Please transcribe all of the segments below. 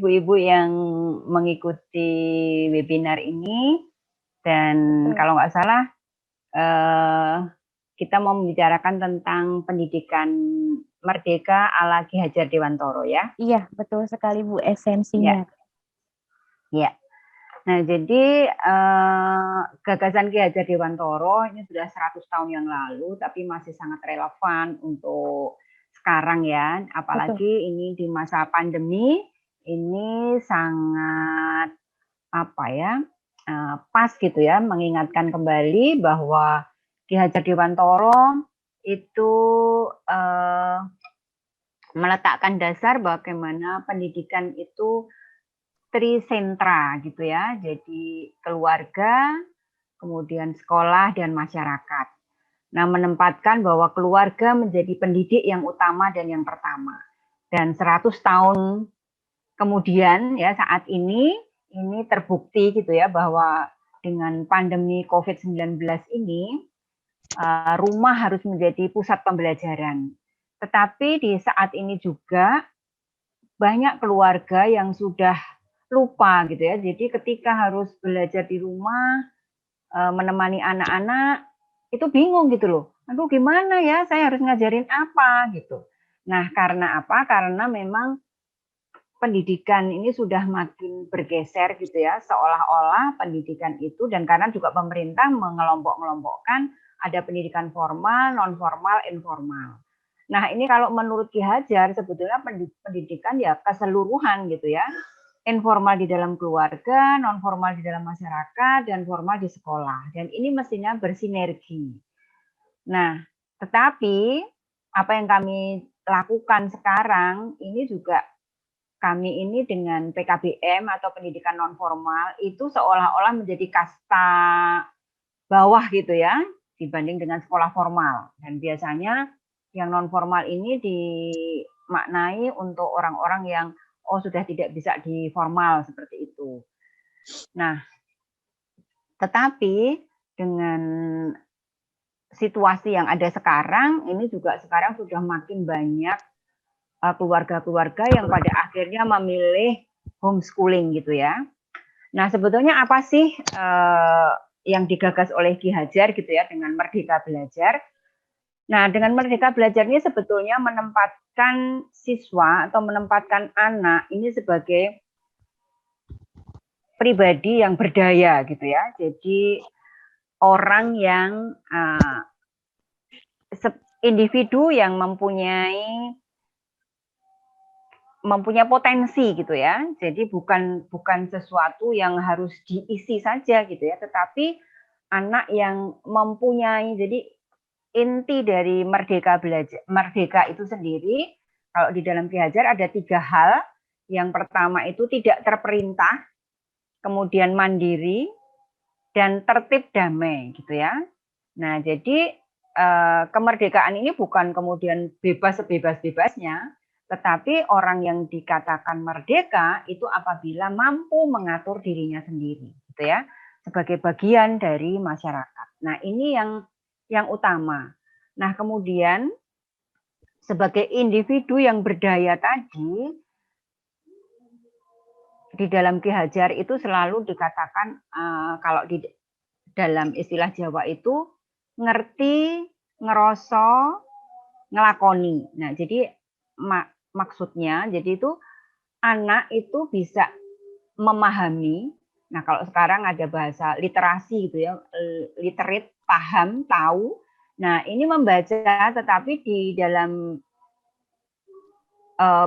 ibu-ibu yang mengikuti webinar ini. Dan kalau nggak salah, kita mau membicarakan tentang pendidikan merdeka ala Ki Hajar Dewantoro ya. Iya, betul sekali Bu, esensinya. Ya. Nah, jadi gagasan Ki Hajar Dewantoro ini sudah 100 tahun yang lalu, tapi masih sangat relevan untuk sekarang ya. Apalagi betul. Ini di masa pandemi, ini sangat pas gitu ya, mengingatkan kembali bahwa Ki Hajar Dewantoro itu meletakkan dasar bagaimana pendidikan itu trisentra gitu ya, jadi keluarga, kemudian sekolah dan masyarakat. Nah, menempatkan bahwa keluarga menjadi pendidik yang utama dan yang pertama. Dan 100 tahun kemudian ya saat ini terbukti gitu ya bahwa dengan pandemi COVID-19 ini rumah harus menjadi pusat pembelajaran. Tetapi di saat ini juga banyak keluarga yang sudah lupa gitu ya. Jadi ketika harus belajar di rumah, menemani anak-anak, itu bingung gitu loh. Aduh gimana ya, saya harus ngajarin apa gitu. Nah karena apa? Karena memang pendidikan ini sudah makin bergeser gitu ya, seolah-olah pendidikan itu, dan karena juga pemerintah mengelompok-ngelompokkan, ada pendidikan formal, non formal, informal. Nah ini kalau menurut Ki Hajar sebetulnya pendidikan ya keseluruhan gitu ya, informal di dalam keluarga, non formal di dalam masyarakat, dan formal di sekolah. Dan ini mestinya bersinergi. Nah, tetapi apa yang kami lakukan sekarang ini juga kami ini dengan PKBM atau pendidikan non formal itu seolah-olah menjadi kasta bawah gitu ya dibanding dengan sekolah formal. Dan biasanya yang non formal ini dimaknai untuk orang-orang yang sudah tidak bisa di formal seperti itu. Nah, tetapi dengan situasi yang ada sekarang, ini juga sekarang sudah makin banyak keluarga-keluarga yang pada akhirnya memilih homeschooling gitu ya. Nah, sebetulnya apa sih yang digagas oleh Ki Hajar gitu ya dengan Merdeka Belajar? Nah, dengan Merdeka Belajar ini sebetulnya menempatkan siswa atau menempatkan anak ini sebagai pribadi yang berdaya gitu ya. Jadi orang yang individu yang mempunyai potensi gitu ya. Jadi bukan sesuatu yang harus diisi saja gitu ya, tetapi anak yang mempunyai, jadi inti dari Merdeka Belajar, Merdeka itu sendiri, kalau di dalam Ki Hajar ada 3 hal. Yang pertama itu tidak terperintah, kemudian mandiri, dan tertib damai gitu ya. Nah, jadi kemerdekaan ini bukan kemudian bebas sebebas-bebasnya, tetapi orang yang dikatakan merdeka itu apabila mampu mengatur dirinya sendiri gitu ya, sebagai bagian dari masyarakat. Nah, ini yang utama. Nah, kemudian sebagai individu yang berdaya tadi, di dalam Ki Hajar itu selalu dikatakan kalau di dalam istilah Jawa itu ngerti, ngeroso, ngelakoni. Nah, jadi maksudnya jadi itu anak itu bisa memahami. Nah, kalau sekarang ada bahasa literasi gitu ya, literate, paham, tahu. Nah, ini membaca, tetapi di dalam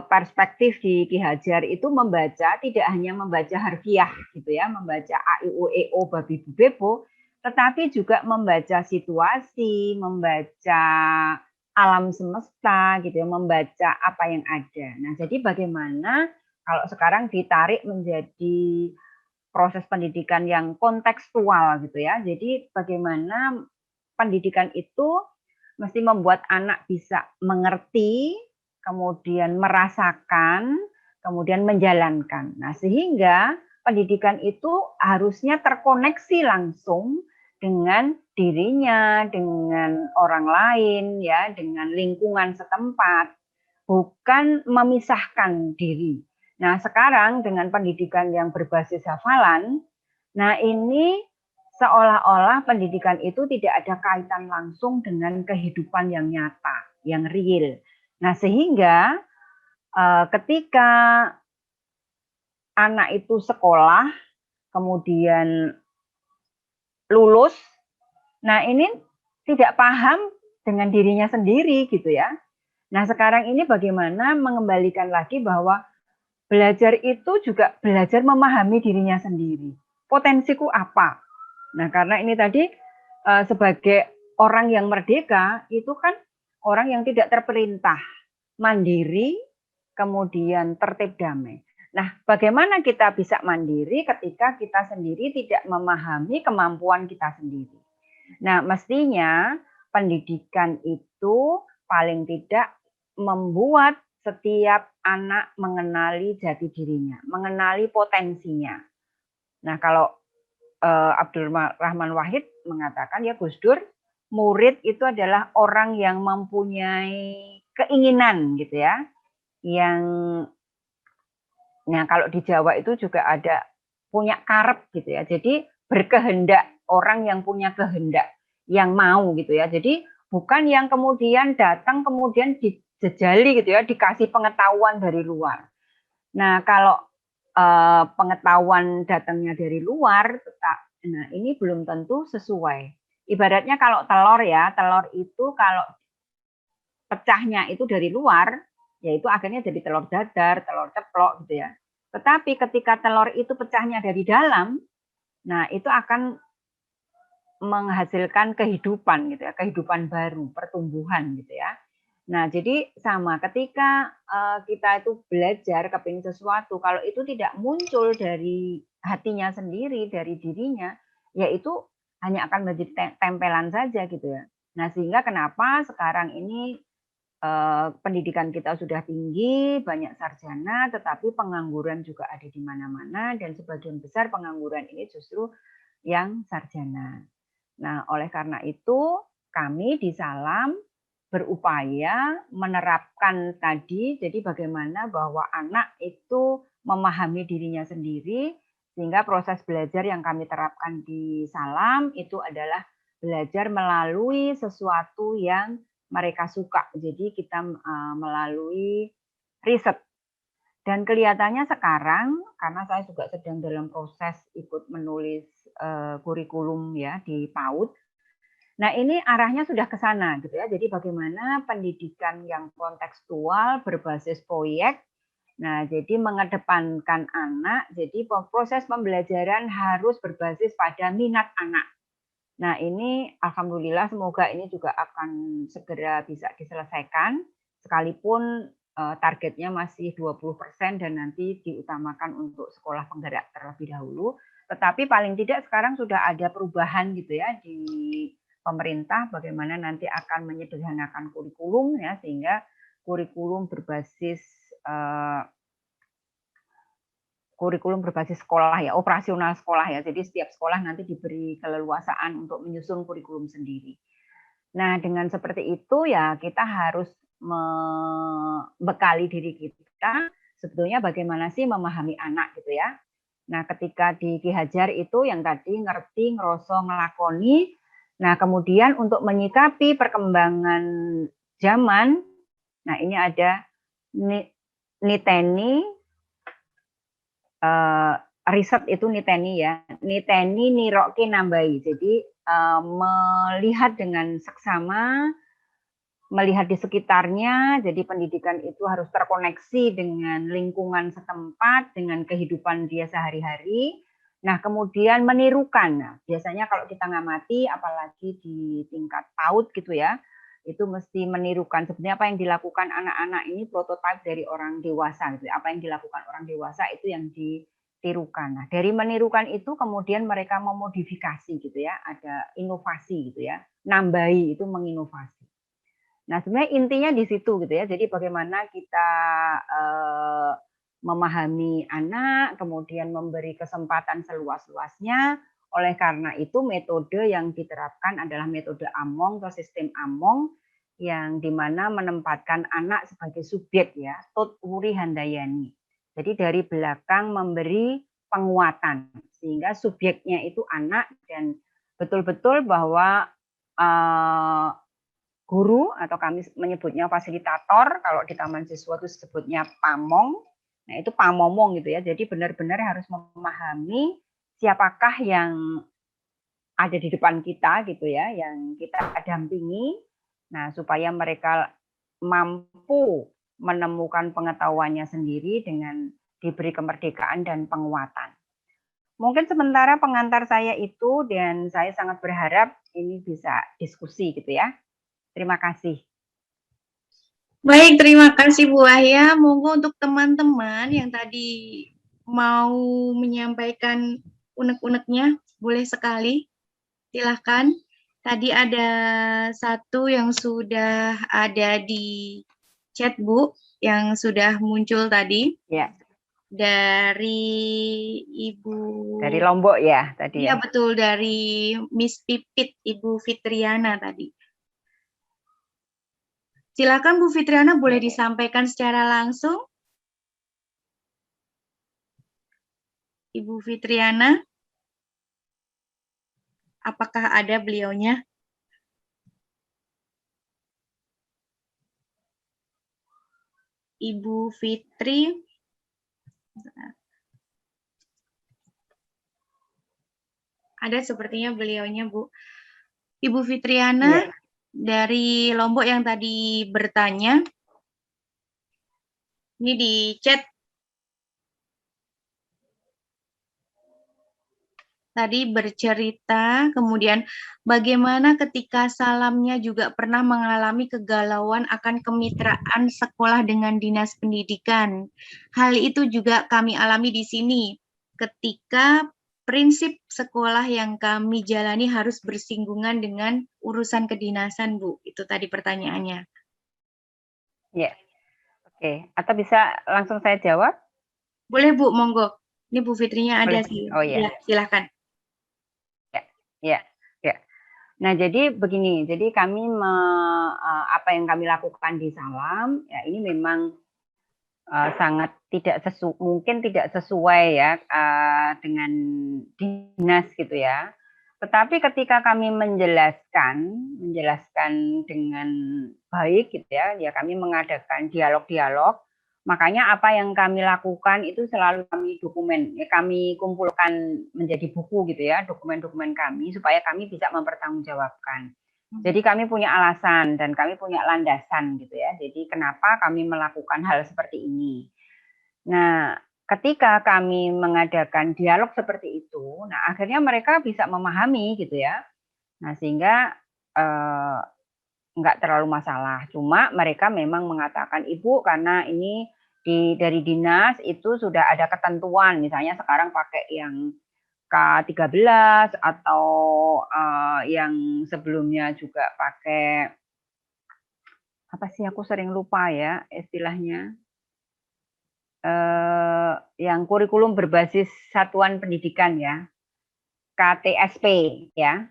perspektif di Ki Hajar itu membaca tidak hanya membaca harfiah gitu ya, membaca a i u e o babi bu bebo, tetapi juga membaca situasi, membaca alam semesta gitu ya, membaca apa yang ada. Nah, jadi bagaimana kalau sekarang ditarik menjadi proses pendidikan yang kontekstual gitu ya. Jadi bagaimana pendidikan itu mesti membuat anak bisa mengerti, kemudian merasakan, kemudian menjalankan. Nah, sehingga pendidikan itu harusnya terkoneksi langsung dengan dirinya, dengan orang lain, ya, dengan lingkungan setempat, bukan memisahkan diri. Nah, sekarang dengan pendidikan yang berbasis hafalan, nah ini seolah-olah pendidikan itu tidak ada kaitan langsung dengan kehidupan yang nyata, yang real. Nah, sehingga ketika anak itu sekolah, kemudian lulus, nah ini tidak paham dengan dirinya sendiri gitu ya. Nah, sekarang ini bagaimana mengembalikan lagi bahwa belajar itu juga belajar memahami dirinya sendiri. Potensiku apa? Nah, karena ini tadi sebagai orang yang merdeka itu kan orang yang tidak terperintah, mandiri, kemudian tertib damai. Nah, bagaimana kita bisa mandiri ketika kita sendiri tidak memahami kemampuan kita sendiri? Nah, mestinya pendidikan itu paling tidak membuat setiap anak mengenali jati dirinya, mengenali potensinya. Nah, kalau Abdul Rahman Wahid mengatakan ya Gus Dur, murid itu adalah orang yang mempunyai keinginan gitu ya, yang nah kalau di Jawa itu juga ada punya karep gitu ya. Jadi berkehendak, orang yang punya kehendak, yang mau gitu ya. Jadi bukan yang kemudian datang kemudian dijejali gitu ya, dikasih pengetahuan dari luar. Nah, kalau pengetahuan datangnya dari luar, nah ini belum tentu sesuai. Ibaratnya kalau telur ya, telur itu kalau pecahnya itu dari luar, yaitu akhirnya jadi telur dadar, telur ceplok gitu ya. Tetapi ketika telur itu pecahnya dari dalam, nah itu akan menghasilkan kehidupan gitu ya, kehidupan baru, pertumbuhan gitu ya. Nah, jadi sama ketika kita itu belajar kepingin sesuatu, kalau itu tidak muncul dari hatinya sendiri, dari dirinya, ya itu hanya akan menjadi tempelan saja gitu ya. Nah, sehingga kenapa sekarang ini pendidikan kita sudah tinggi, banyak sarjana, tetapi pengangguran juga ada di mana-mana dan sebagian besar pengangguran ini justru yang sarjana. Nah, oleh karena itu kami di Salam berupaya menerapkan tadi, jadi bagaimana bahwa anak itu memahami dirinya sendiri, sehingga proses belajar yang kami terapkan di Salam itu adalah belajar melalui sesuatu yang mereka suka. Jadi kita melalui riset. Dan kelihatannya sekarang, karena saya juga sedang dalam proses ikut menulis kurikulum ya di PAUD, nah, ini arahnya sudah ke sana gitu ya. Jadi bagaimana pendidikan yang kontekstual berbasis proyek. Nah, jadi mengedepankan anak, jadi proses pembelajaran harus berbasis pada minat anak. Nah, ini alhamdulillah semoga ini juga akan segera bisa diselesaikan sekalipun targetnya masih 20% dan nanti diutamakan untuk sekolah penggerak terlebih dahulu. Tetapi paling tidak sekarang sudah ada perubahan gitu ya di pemerintah bagaimana nanti akan menyederhanakan kurikulum ya sehingga kurikulum berbasis sekolah ya, operasional sekolah ya. Jadi setiap sekolah nanti diberi keleluasaan untuk menyusun kurikulum sendiri. Nah, dengan seperti itu ya kita harus membekali diri kita sebetulnya bagaimana sih memahami anak gitu ya. Nah, ketika di Ki Hajar itu yang tadi ngerti, ngeroso, ngelakoni. Nah, kemudian untuk menyikapi perkembangan zaman, nah ini ada niteni, riset itu niteni ya, niteni niroke nambahi. Jadi melihat dengan seksama, melihat di sekitarnya, jadi pendidikan itu harus terkoneksi dengan lingkungan setempat, dengan kehidupan dia sehari-hari. Nah, kemudian menirukan. Nah, biasanya kalau kita ngamati, apalagi di tingkat PAUD gitu ya, itu mesti menirukan sebenarnya apa yang dilakukan anak-anak ini prototipe dari orang dewasa gitu. Apa yang dilakukan orang dewasa itu yang ditirukan. Nah, dari menirukan itu kemudian mereka memodifikasi gitu ya, ada inovasi gitu ya. Nambahi itu menginovasi. Nah, sebenarnya intinya di situ gitu ya. Jadi bagaimana kita memahami anak, kemudian memberi kesempatan seluas-luasnya. Oleh karena itu metode yang diterapkan adalah metode Among atau sistem Among yang dimana menempatkan anak sebagai subjek ya, Tut Wuri Handayani. Jadi dari belakang memberi penguatan sehingga subjeknya itu anak dan betul-betul bahwa guru atau kami menyebutnya fasilitator, kalau di taman siswa itu sebutnya pamong. Nah, itu pamomong gitu ya. Jadi benar-benar harus memahami siapakah yang ada di depan kita gitu ya, yang kita dampingi. Nah, supaya mereka mampu menemukan pengetahuannya sendiri dengan diberi kemerdekaan dan penguatan. Mungkin sementara pengantar saya itu, dan saya sangat berharap ini bisa diskusi gitu ya. Terima kasih. Baik, terima kasih Bu Wahya. Monggo untuk teman-teman yang tadi mau menyampaikan unek-uneknya, boleh sekali. Silahkan. Tadi ada satu yang sudah ada di chat Bu, yang sudah muncul tadi. Ya. Dari Ibu. Dari Lombok ya tadi ya. Iya betul, dari Miss Pipit, Ibu Fitriana tadi. Silakan Bu Fitriana, boleh disampaikan secara langsung. Ibu Fitriana, apakah ada beliaunya? Ibu Fitri. Ada sepertinya beliaunya, Bu. Ibu Fitriana dari Lombok yang tadi bertanya. Ini di chat. Tadi bercerita, kemudian bagaimana ketika salamnya juga pernah mengalami kegalauan akan kemitraan sekolah dengan dinas pendidikan. Hal itu juga kami alami di sini ketika prinsip sekolah yang kami jalani harus bersinggungan dengan urusan kedinasan, Bu. Itu tadi pertanyaannya. Ya, oke. Atau bisa langsung saya jawab? Boleh, Bu, monggo. Ini Bu Fitrinya ada Boleh. sih. Oh ya. Silakan. Ya. Nah, jadi begini. Jadi kami apa yang kami lakukan di Salam, ya ini memang sangat mungkin tidak sesuai ya dengan dinas gitu ya. Tetapi ketika kami menjelaskan dengan baik gitu ya, ya kami mengadakan dialog-dialog. Makanya apa yang kami lakukan itu selalu kami kumpulkan menjadi buku gitu ya, dokumen-dokumen kami supaya kami bisa mempertanggungjawabkan. Jadi kami punya alasan dan kami punya landasan gitu ya. Jadi kenapa kami melakukan hal seperti ini. Nah, ketika kami mengadakan dialog seperti itu, nah akhirnya mereka bisa memahami gitu ya. Nah, sehingga nggak terlalu masalah. Cuma mereka memang mengatakan, Ibu, karena ini dari dinas itu sudah ada ketentuan, misalnya sekarang pakai yang K13 atau yang sebelumnya juga pakai apa sih, aku sering lupa ya istilahnya, yang kurikulum berbasis satuan pendidikan ya, KTSP ya,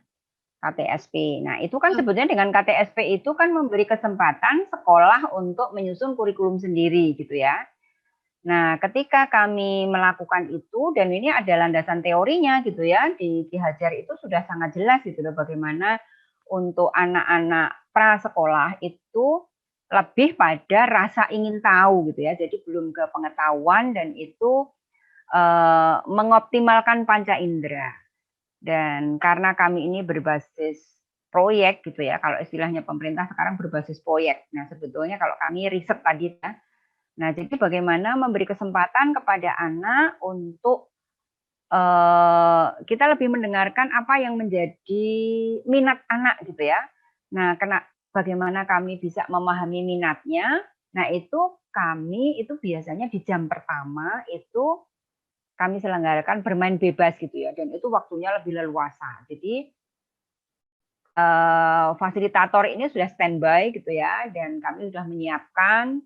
KTSP. Nah itu kan sebetulnya dengan KTSP itu kan memberi kesempatan sekolah untuk menyusun kurikulum sendiri gitu ya. Nah, ketika kami melakukan itu, dan ini ada landasan teorinya gitu ya, di Ki Hajar itu sudah sangat jelas gitu loh, bagaimana untuk anak-anak prasekolah itu lebih pada rasa ingin tahu gitu ya, jadi belum ke pengetahuan, dan itu mengoptimalkan panca indera. Dan karena kami ini berbasis proyek gitu ya, kalau istilahnya pemerintah sekarang berbasis proyek. Nah, sebetulnya kalau kami riset tadi ya, nah, jadi bagaimana memberi kesempatan kepada anak untuk kita lebih mendengarkan apa yang menjadi minat anak gitu ya. Nah, bagaimana kami bisa memahami minatnya. Nah, itu kami itu biasanya di jam pertama itu kami selenggarakan bermain bebas gitu ya, dan itu waktunya lebih leluasa. Jadi fasilitator ini sudah standby gitu ya, dan kami sudah menyiapkan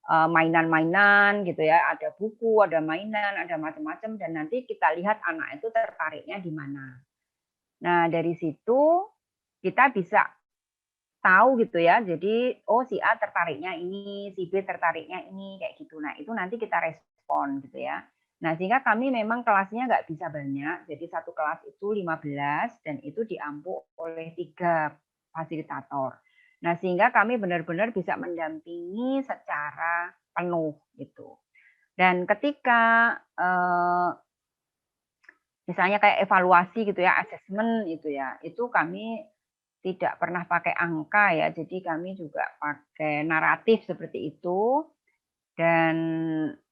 mainan-mainan gitu ya, ada buku, ada mainan, ada macam-macam, dan nanti kita lihat anak itu tertariknya di mana. Nah, dari situ kita bisa tahu gitu ya, jadi oh si A tertariknya ini, si B tertariknya ini, kayak gitu. Nah, itu nanti kita respon respon gitu ya. Nah, sehingga kami memang kelasnya nggak bisa banyak, jadi satu kelas itu 15 dan itu diampu oleh 3 fasilitator. Nah, sehingga kami benar-benar bisa mendampingi secara penuh gitu. Dan ketika misalnya kayak evaluasi gitu ya, asesmen itu ya, itu kami tidak pernah pakai angka ya, jadi kami juga pakai naratif seperti itu dan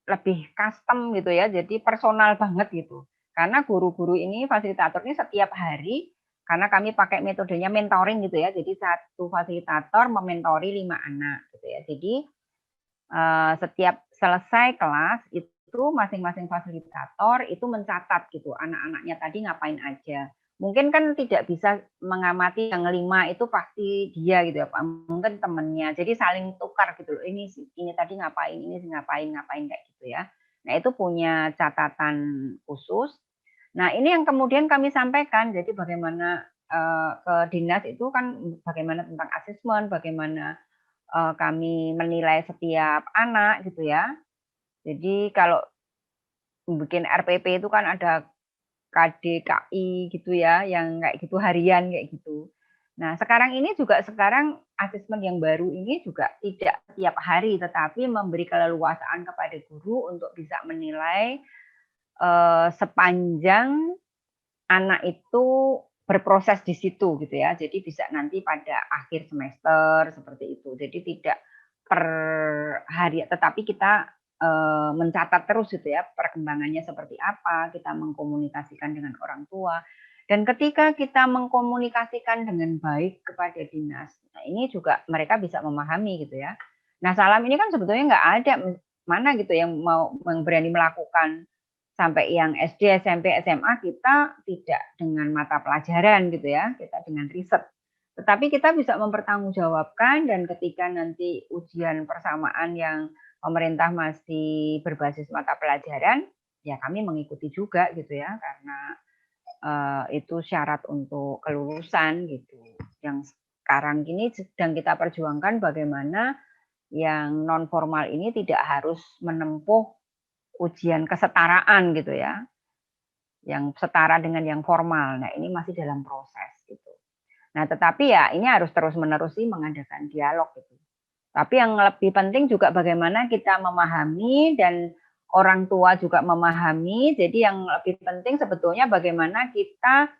lebih custom gitu ya, jadi personal banget gitu. Karena guru-guru ini, fasilitator ini setiap hari, karena kami pakai metodenya mentoring gitu ya, jadi satu fasilitator mementori 5 anak gitu ya. Jadi setiap selesai kelas itu masing-masing fasilitator itu mencatat gitu anak-anaknya tadi ngapain aja. Mungkin kan tidak bisa mengamati yang 5 itu pasti dia gitu ya, mungkin temennya. Jadi saling tukar gitu loh. Ini tadi ngapain, ini ngapain kayak gitu ya. Nah, itu punya catatan khusus. Nah, ini yang kemudian kami sampaikan. Jadi bagaimana ke dinas itu kan bagaimana tentang asesmen, bagaimana kami menilai setiap anak gitu ya. Jadi kalau bikin RPP itu kan ada KDKI gitu ya, yang kayak gitu harian kayak gitu. Nah, sekarang asesmen yang baru ini juga tidak setiap hari, tetapi memberi keleluasaan kepada guru untuk bisa menilai sepanjang anak itu berproses di situ gitu ya. Jadi bisa nanti pada akhir semester seperti itu. Jadi tidak per hari, tetapi kita mencatat terus gitu ya perkembangannya seperti apa, kita mengkomunikasikan dengan orang tua. Dan ketika kita mengkomunikasikan dengan baik kepada dinas, nah ini juga mereka bisa memahami gitu ya. Nah, Salam ini kan sebetulnya nggak ada mana gitu yang mau berani melakukan sampai yang SD, SMP, SMA kita tidak dengan mata pelajaran gitu ya, kita dengan riset. Tetapi kita bisa mempertanggungjawabkan dan ketika nanti ujian persamaan yang pemerintah masih berbasis mata pelajaran, ya kami mengikuti juga gitu ya, karena itu syarat untuk kelulusan gitu. Yang sekarang ini sedang kita perjuangkan bagaimana yang non formal ini tidak harus menempuh ujian kesetaraan gitu ya, yang setara dengan yang formal. Nah, ini masih dalam proses gitu. Nah, tetapi ya ini harus terus-menerus sih mengadakan dialog gitu. Tapi yang lebih penting juga bagaimana kita memahami dan orang tua juga memahami. Jadi yang lebih penting sebetulnya bagaimana kita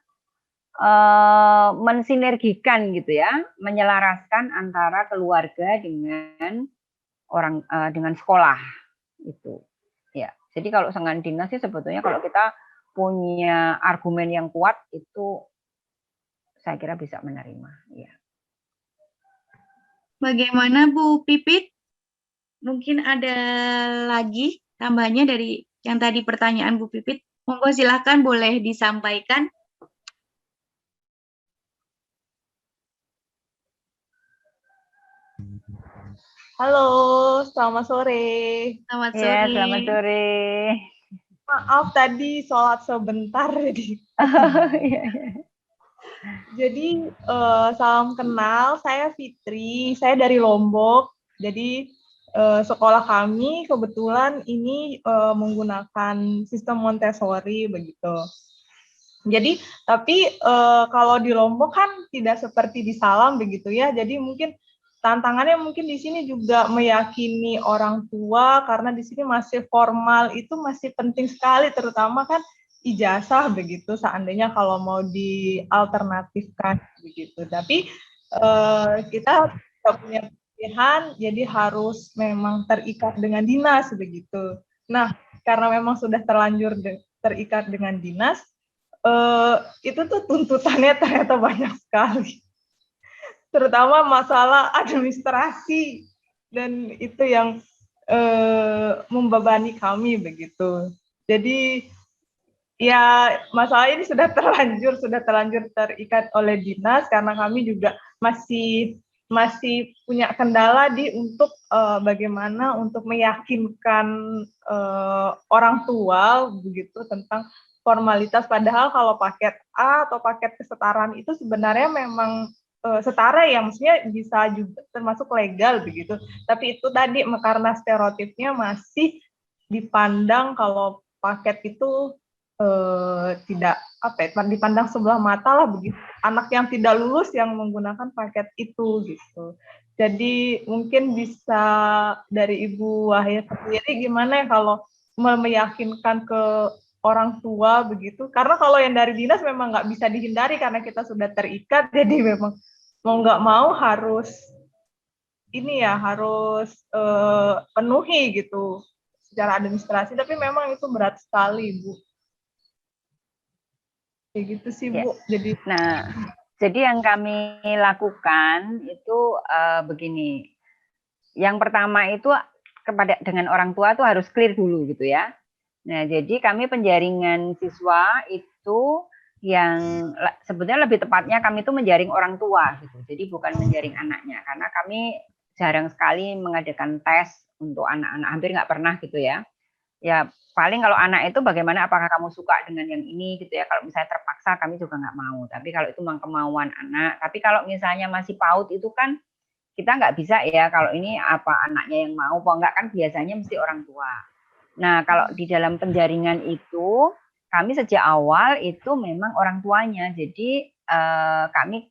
mensinergikan gitu ya, menyelaraskan antara keluarga dengan dengan sekolah itu. Ya, jadi kalau dengan dinas sih sebetulnya kalau kita punya argumen yang kuat itu saya kira bisa menerima. Ya. Bagaimana Bu Pipit? Mungkin ada lagi tambahnya dari yang tadi pertanyaan Bu Pipit. Monggo silahkan boleh disampaikan. Halo, selamat sore. Selamat Ya, sore. selamat sore. Maaf tadi sholat sebentar jadi. Jadi salam kenal, saya Fitri, saya dari Lombok. Jadi sekolah kami kebetulan ini menggunakan sistem Montessori begitu. Jadi tapi kalau di Lombok kan tidak seperti di Salam begitu ya. Jadi mungkin tantangannya mungkin di sini juga meyakini orang tua karena di sini masih formal itu masih penting sekali, terutama kan ijazah begitu seandainya kalau mau dialternatifkan begitu. Tapi kita tidak punya pilihan, jadi harus memang terikat dengan dinas begitu. Nah, karena memang sudah terlanjur terikat dengan dinas, itu tuh tuntutannya ternyata banyak sekali. Terutama masalah administrasi dan itu yang membebani kami begitu. Jadi ya masalah ini sudah terlanjur terikat oleh dinas karena kami juga masih punya kendala untuk bagaimana untuk meyakinkan orang tua begitu tentang formalitas, padahal kalau paket A atau paket kesetaraan itu sebenarnya memang setara ya, maksudnya bisa juga termasuk legal begitu. Tapi itu tadi karena stereotipnya masih dipandang kalau paket itu tidak dipandang sebelah mata lah begitu. Anak yang tidak lulus yang menggunakan paket itu gitu. Jadi mungkin bisa dari Ibu Wahya sendiri gimana ya kalau meyakinkan ke orang tua begitu. Karena kalau yang dari dinas memang nggak bisa dihindari karena kita sudah terikat. Jadi memang mau nggak mau harus penuhi gitu secara administrasi. Tapi memang itu berat sekali, Bu. Kayak gitu sih, Bu. Jadi yang kami lakukan itu begini. Yang pertama itu dengan orang tua tuh harus clear dulu gitu ya. Nah, jadi kami penjaringan siswa itu yang sebetulnya lebih tepatnya kami itu menjaring orang tua gitu. Jadi bukan menjaring anaknya karena kami jarang sekali mengadakan tes untuk anak-anak, hampir nggak pernah gitu ya. Ya paling kalau anak itu bagaimana, apakah kamu suka dengan yang ini gitu ya. Kalau misalnya terpaksa kami juga nggak mau. Tapi kalau itu memang kemauan anak. Tapi kalau misalnya masih PAUD itu kan kita nggak bisa ya. Kalau ini apa anaknya yang mau, apa enggak kan biasanya mesti orang tua. Nah kalau di dalam penjaringan itu kami sejak awal itu memang orang tuanya. Jadi kami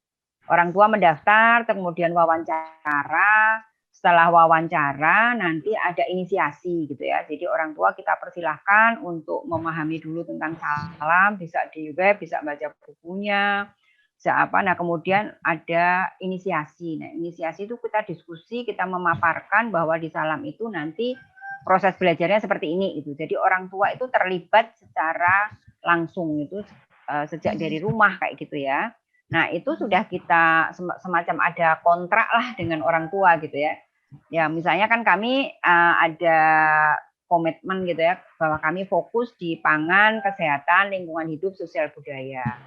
orang tua mendaftar, kemudian wawancara. Setelah wawancara nanti ada inisiasi gitu ya. Jadi orang tua kita persilahkan untuk memahami dulu tentang salam, bisa di web, bisa baca bukunya, bisa apa. Nah kemudian ada inisiasi. Nah inisiasi itu kita diskusi, kita memaparkan bahwa di salam itu nanti proses belajarnya seperti ini gitu. Jadi orang tua itu terlibat secara langsung itu sejak dari rumah kayak gitu ya. Nah itu sudah kita semacam ada kontrak lah dengan orang tua gitu ya. Ya misalnya kan kami ada komitmen gitu ya bahwa kami fokus di pangan, kesehatan, lingkungan hidup, sosial budaya.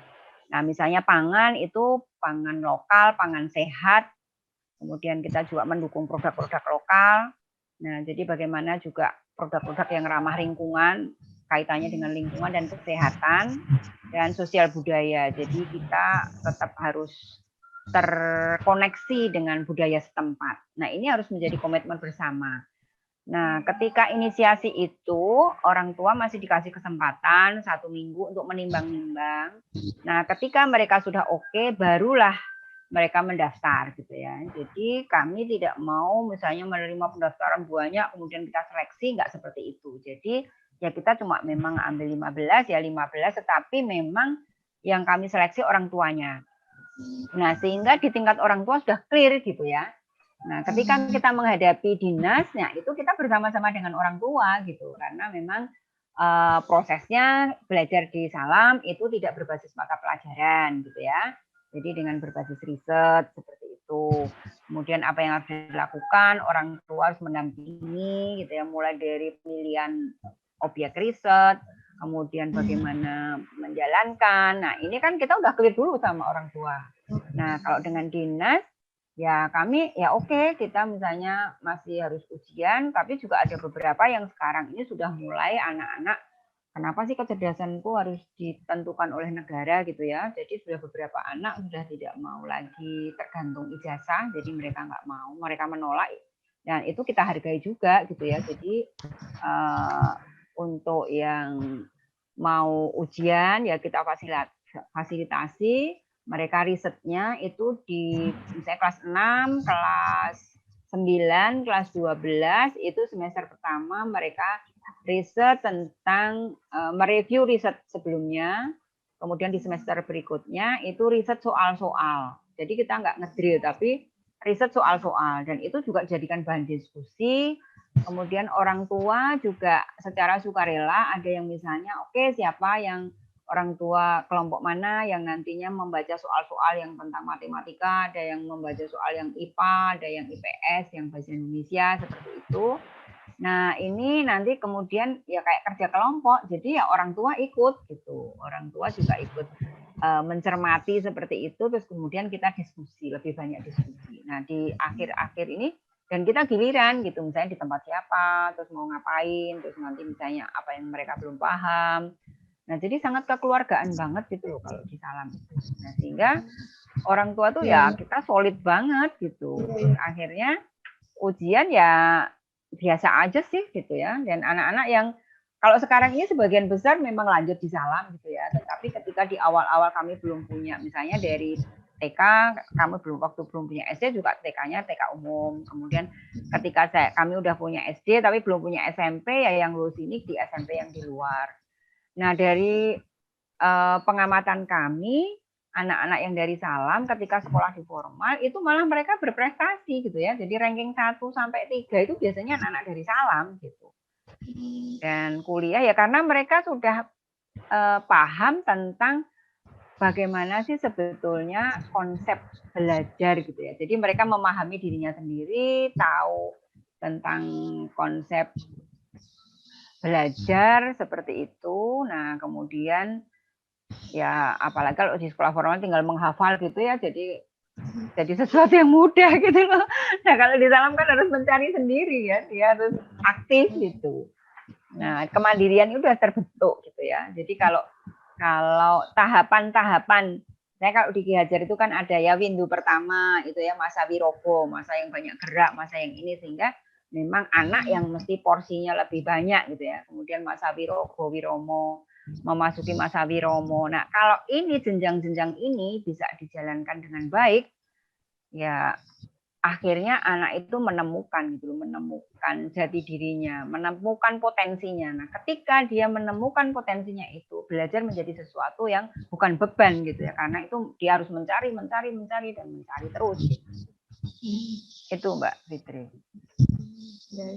Nah misalnya pangan itu pangan lokal, pangan sehat, kemudian kita juga mendukung produk-produk lokal. Nah jadi bagaimana juga produk-produk yang ramah lingkungan, kaitannya dengan lingkungan dan kesehatan dan sosial budaya. Jadi kita tetap harus terkoneksi dengan budaya setempat. Nah, ini harus menjadi komitmen bersama. Nah, ketika inisiasi itu, orang tua masih dikasih kesempatan 1 minggu untuk menimbang-nimbang. Nah, ketika mereka sudah oke, barulah mereka mendaftar gitu ya. Jadi kami tidak mau misalnya menerima pendaftaran banyak, kemudian kita seleksi, nggak seperti itu. Jadi ya kita cuma memang ambil 15, ya 15, tetapi memang yang kami seleksi orang tuanya. Nah, sehingga di tingkat orang tua sudah clear gitu ya. Nah, ketika kita menghadapi dinasnya, itu kita bersama-sama dengan orang tua gitu. Karena memang prosesnya belajar di salam itu tidak berbasis mata pelajaran gitu ya. Jadi dengan berbasis riset seperti itu. Kemudian apa yang harus dilakukan, orang tua harus mendampingi gitu ya. Mulai dari pemilihan objek riset, kemudian bagaimana menjalankan. Nah, ini kan kita udah clear dulu sama orang tua. Nah, kalau dengan dinas, ya kami ya oke, kita misalnya masih harus ujian, tapi juga ada beberapa yang sekarang ini sudah mulai anak-anak, kenapa sih kecerdasanku harus ditentukan oleh negara gitu ya. Jadi sudah beberapa anak sudah tidak mau lagi tergantung ijazah, jadi mereka nggak mau, mereka menolak. Dan itu kita hargai juga gitu ya. Jadi untuk yang mau ujian ya kita fasilitasi, mereka risetnya itu di misalnya kelas 6, kelas 9, kelas 12 itu semester pertama mereka riset tentang mereview riset sebelumnya, kemudian di semester berikutnya itu riset soal-soal. Jadi kita nggak ngedrill tapi riset soal-soal, dan itu juga dijadikan bahan diskusi. Kemudian orang tua juga secara sukarela, ada yang misalnya oke, siapa yang orang tua kelompok mana yang nantinya membaca soal-soal yang tentang matematika, ada yang membaca soal yang IPA, ada yang IPS, yang bahasa Indonesia, seperti itu. Nah ini nanti kemudian ya kayak kerja kelompok, jadi ya orang tua ikut gitu, orang tua juga ikut mencermati seperti itu, terus kemudian kita diskusi, lebih banyak diskusi. Nah di akhir-akhir ini dan kita giliran gitu, misalnya di tempat siapa, terus mau ngapain, terus nanti misalnya apa yang mereka belum paham. Nah jadi sangat kekeluargaan banget gitu loh kalau di salam itu. Nah sehingga orang tua tuh ya kita solid banget gitu. Akhirnya ujian ya biasa aja sih gitu ya. Dan anak-anak yang kalau sekarang ini sebagian besar memang lanjut di Salam gitu ya. Tetapi ketika di awal-awal kami belum punya, misalnya dari TK, kami waktu belum punya SD juga TK-nya TK umum. Kemudian ketika kami udah punya SD tapi belum punya SMP, ya yang lulus ini di SMP yang di luar. Nah dari pengamatan kami, anak-anak yang dari Salam ketika sekolah di formal itu malah mereka berprestasi gitu ya. Jadi ranking 1 sampai 3 itu biasanya anak-anak dari Salam gitu. Dan kuliah ya karena mereka sudah paham tentang bagaimana sih sebetulnya konsep belajar gitu ya. Jadi mereka memahami dirinya sendiri, tahu tentang konsep belajar seperti itu. Nah, kemudian ya apalagi kalau di sekolah formal tinggal menghafal gitu ya, jadi sesuatu yang mudah gitu loh. Nah, kalau di Salam kan harus mencari sendiri ya, dia harus aktif gitu. Nah, kemandirian itu sudah terbentuk gitu ya. Jadi kalau tahapan-tahapan, saya kalau di Ki Hajar itu kan ada ya windu pertama itu ya masa wirogo, masa yang banyak gerak, masa yang ini sehingga memang anak yang mesti porsinya lebih banyak gitu ya. Kemudian masa wirogo, wiromo, memasuki masa wiromo. Nah, kalau ini jenjang-jenjang ini bisa dijalankan dengan baik, ya akhirnya anak itu menemukan gitu, menemukan jati dirinya, menemukan potensinya. Nah, ketika dia menemukan potensinya itu, belajar menjadi sesuatu yang bukan beban gitu ya, karena itu dia harus mencari dan mencari terus. Gitu. Itu Mbak Fitri. Ya.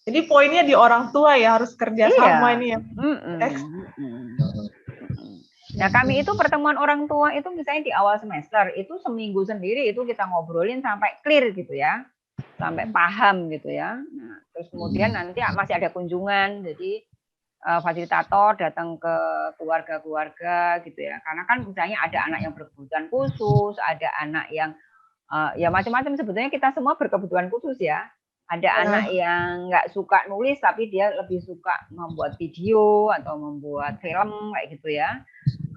Jadi poinnya di orang tua ya, harus kerja sama ini ya. Nah, kami itu pertemuan orang tua itu misalnya di awal semester itu seminggu sendiri itu kita ngobrolin sampai clear gitu ya, sampai paham gitu ya. Nah, terus kemudian nanti masih ada kunjungan, jadi fasilitator datang ke keluarga-keluarga gitu ya. Karena kan misalnya ada anak yang berkebutuhan khusus, ada anak yang ya macam-macam, sebetulnya kita semua berkebutuhan khusus ya. Ada anak yang nggak suka nulis tapi dia lebih suka membuat video atau membuat film kayak gitu ya.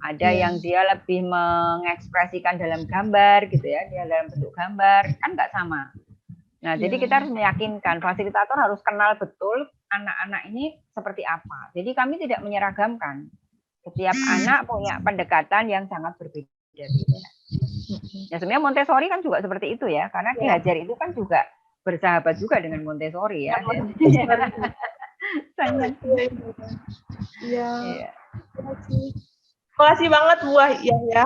Ada yang dia lebih mengekspresikan dalam gambar gitu ya, dia dalam bentuk gambar, kan nggak sama. Nah, jadi kita harus meyakinkan, fasilitator harus kenal betul anak-anak ini seperti apa. Jadi kami tidak menyeragamkan. Setiap anak punya pendekatan yang sangat berbeda-beda. Ya sebenarnya Montessori kan juga seperti itu ya, karena Ki Hajar itu kan juga bersahabat juga dengan Montessori ya. Sangat. Iya. Terima kasih banget Bu ya.